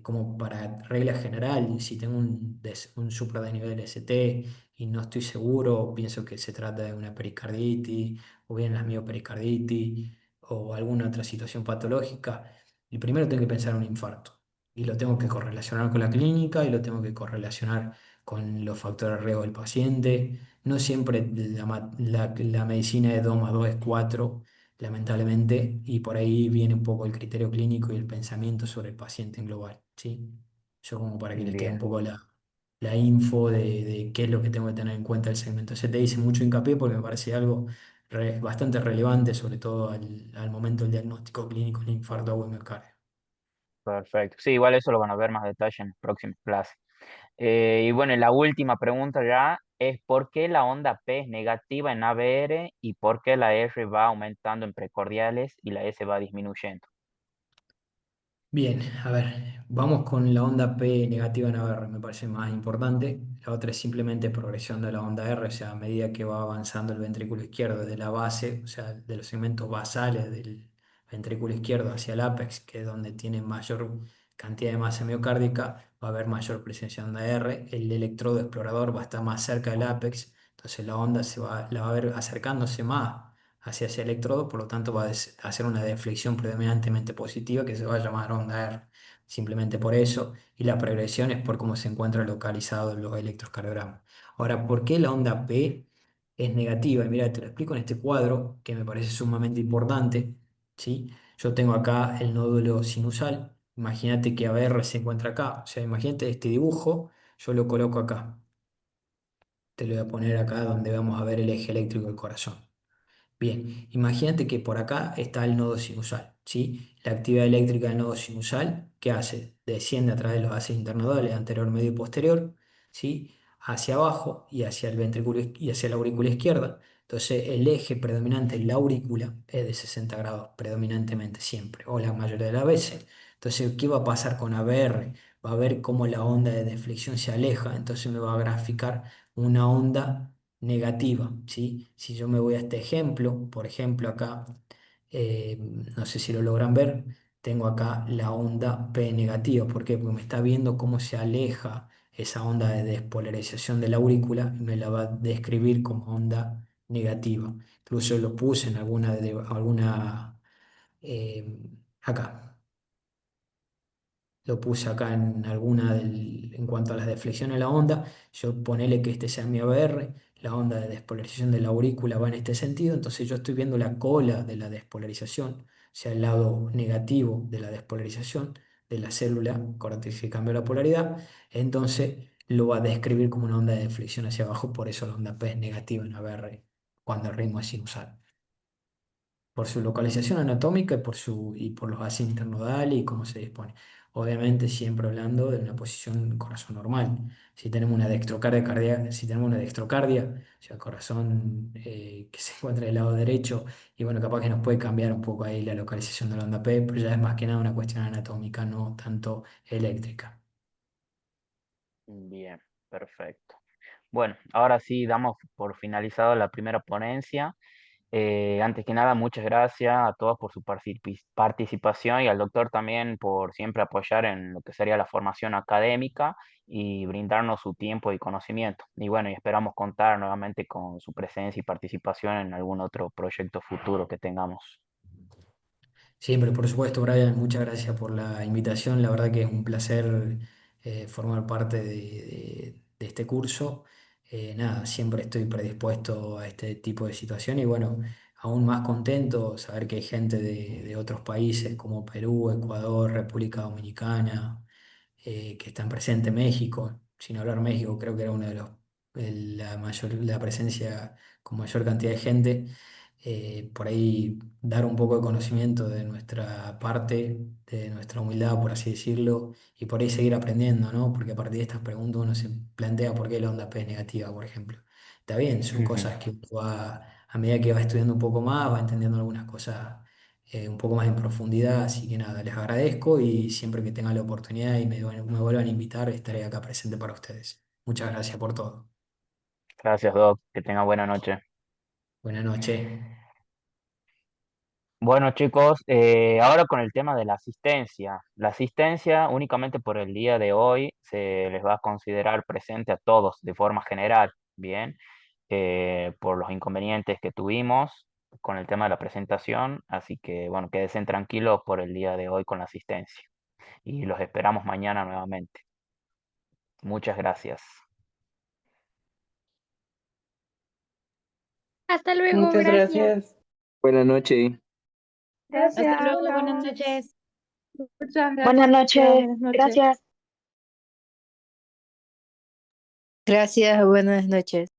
como para regla general, si tengo un supra de nivel ST y no estoy seguro, pienso que se trata de una pericarditis o bien la miopericarditis o alguna otra situación patológica, y primero tengo que pensar en un infarto. Y lo tengo que correlacionar con la clínica y lo tengo que correlacionar con los factores de riesgo del paciente. No siempre la medicina de 2 más 2 es 4, lamentablemente, y por ahí viene un poco el criterio clínico y el pensamiento sobre el paciente en global, ¿sí? Yo como para que les quede un Bien, poco la info de qué es lo que tengo que tener en cuenta el segmento. Se te hice mucho hincapié porque me parece algo bastante relevante, sobre todo al momento del diagnóstico clínico del infarto agudo miocardio. perfecto. Sí, igual eso lo van a ver más detalle en próximas clases. Y bueno, y la última pregunta ya es ¿por qué la onda P es negativa en ABR y por qué la R va aumentando en precordiales y la S va disminuyendo? Bien, a ver, vamos con la onda P negativa en ABR, me parece más importante. La otra es simplemente progresión de la onda R, o sea, a medida que va avanzando el ventrículo izquierdo de la base, o sea, de los segmentos basales del ventrículo izquierdo hacia el ápex, que es donde tiene mayor cantidad de masa miocárdica, va a haber mayor presencia de onda R. El electrodo explorador va a estar más cerca del ápex, entonces la onda la va a ver acercándose más hacia ese electrodo, por lo tanto va a hacer una deflexión predominantemente positiva que se va a llamar onda R, simplemente por eso, y la progresión es por cómo se encuentra localizado en los electrocardiogramas. Ahora, ¿por qué la onda P es negativa? Y mira, te lo explico en este cuadro que me parece sumamente importante, ¿sí? Yo tengo acá el nódulo sinusal, imagínate que ABR se encuentra acá, o sea, imagínate este dibujo, yo lo coloco acá, te lo voy a poner acá donde vamos a ver el eje eléctrico del corazón. Bien, imagínate que por acá está el nodo sinusal, ¿sí? La actividad eléctrica del nodo sinusal, ¿qué hace? Desciende a través de los vasos internodales anterior, medio y posterior, ¿sí? Hacia abajo y hacia el ventrículo y hacia la aurícula izquierda. Entonces, el eje predominante en la aurícula es de 60 grados, predominantemente siempre, o la mayoría de las veces. Entonces, ¿qué va a pasar con ABR? Va a ver cómo la onda de deflexión se aleja, entonces me va a graficar una onda negativa, ¿sí? Si yo me voy a este ejemplo, por ejemplo acá, eh, no sé si lo logran ver, tengo acá la onda P negativa. ¿Por qué? Porque me está viendo cómo se aleja esa onda de despolarización de la aurícula y me la va a describir como onda negativa. Incluso lo puse en eh, acá. Lo puse acá en en cuanto a las deflexiones de la onda. Yo ponele que este sea mi ABR, la onda de despolarización de la aurícula va en este sentido, entonces yo estoy viendo la cola de la despolarización, o sea, el lado negativo de la despolarización de la célula córtex que cambia la polaridad, entonces lo va a describir como una onda de deflexión hacia abajo, por eso la onda P es negativa en ABR cuando el ritmo es sinusal por su localización anatómica y por los gases internodales y cómo se dispone. Obviamente siempre hablando de una posición corazón normal. Si tenemos una dextrocardia, o sea, corazón que se encuentra del lado derecho, y bueno, capaz que nos puede cambiar un poco ahí la localización de la onda P, pero ya es más que nada una cuestión anatómica, no tanto eléctrica. Bien, perfecto. Bueno, ahora sí damos por finalizado la primera ponencia. Antes que nada, muchas gracias a todos por su participación y al doctor también por siempre apoyar en lo que sería la formación académica y brindarnos su tiempo y conocimiento. Y bueno, y esperamos contar nuevamente con su presencia y participación en algún otro proyecto futuro que tengamos. Siempre, por supuesto, Brian, muchas gracias por la invitación. La verdad que es un placer formar parte de este curso. Nada, siempre estoy predispuesto a este tipo de situación y bueno, aún más contento saber que hay gente de otros países como Perú, Ecuador, República Dominicana, que están presentes en México. Sin hablar México, creo que era uno de la presencia con mayor cantidad de gente. Por ahí dar un poco de conocimiento de nuestra parte, de nuestra humildad, por así decirlo, y por ahí seguir aprendiendo, ¿no? Porque a partir de estas preguntas uno se plantea por qué la onda P es negativa, por ejemplo. Está bien, son Ujú. cosas que uno a medida que va estudiando un poco más, va entendiendo algunas cosas un poco más en profundidad, así que nada, les agradezco y siempre que tengan la oportunidad y me vuelvan a invitar, estaré acá presente para ustedes. Muchas gracias por todo. Gracias, Doc. Que tenga buena noche. Buenas noches. Bueno, chicos, ahora con el tema de la asistencia. La asistencia únicamente por el día de hoy se les va a considerar presente a todos de forma general, ¿bien? Por los inconvenientes que tuvimos con el tema de la presentación, así que bueno, quédense tranquilos por el día de hoy con la asistencia y los esperamos mañana nuevamente. Muchas gracias. Hasta luego, Muchas gracias. gracias. Buenas noches. Gracias. Hasta luego, buenas Chao. noches. Muchas Buenas gracias. noches. Buenas noches. Gracias. Gracias, buenas noches.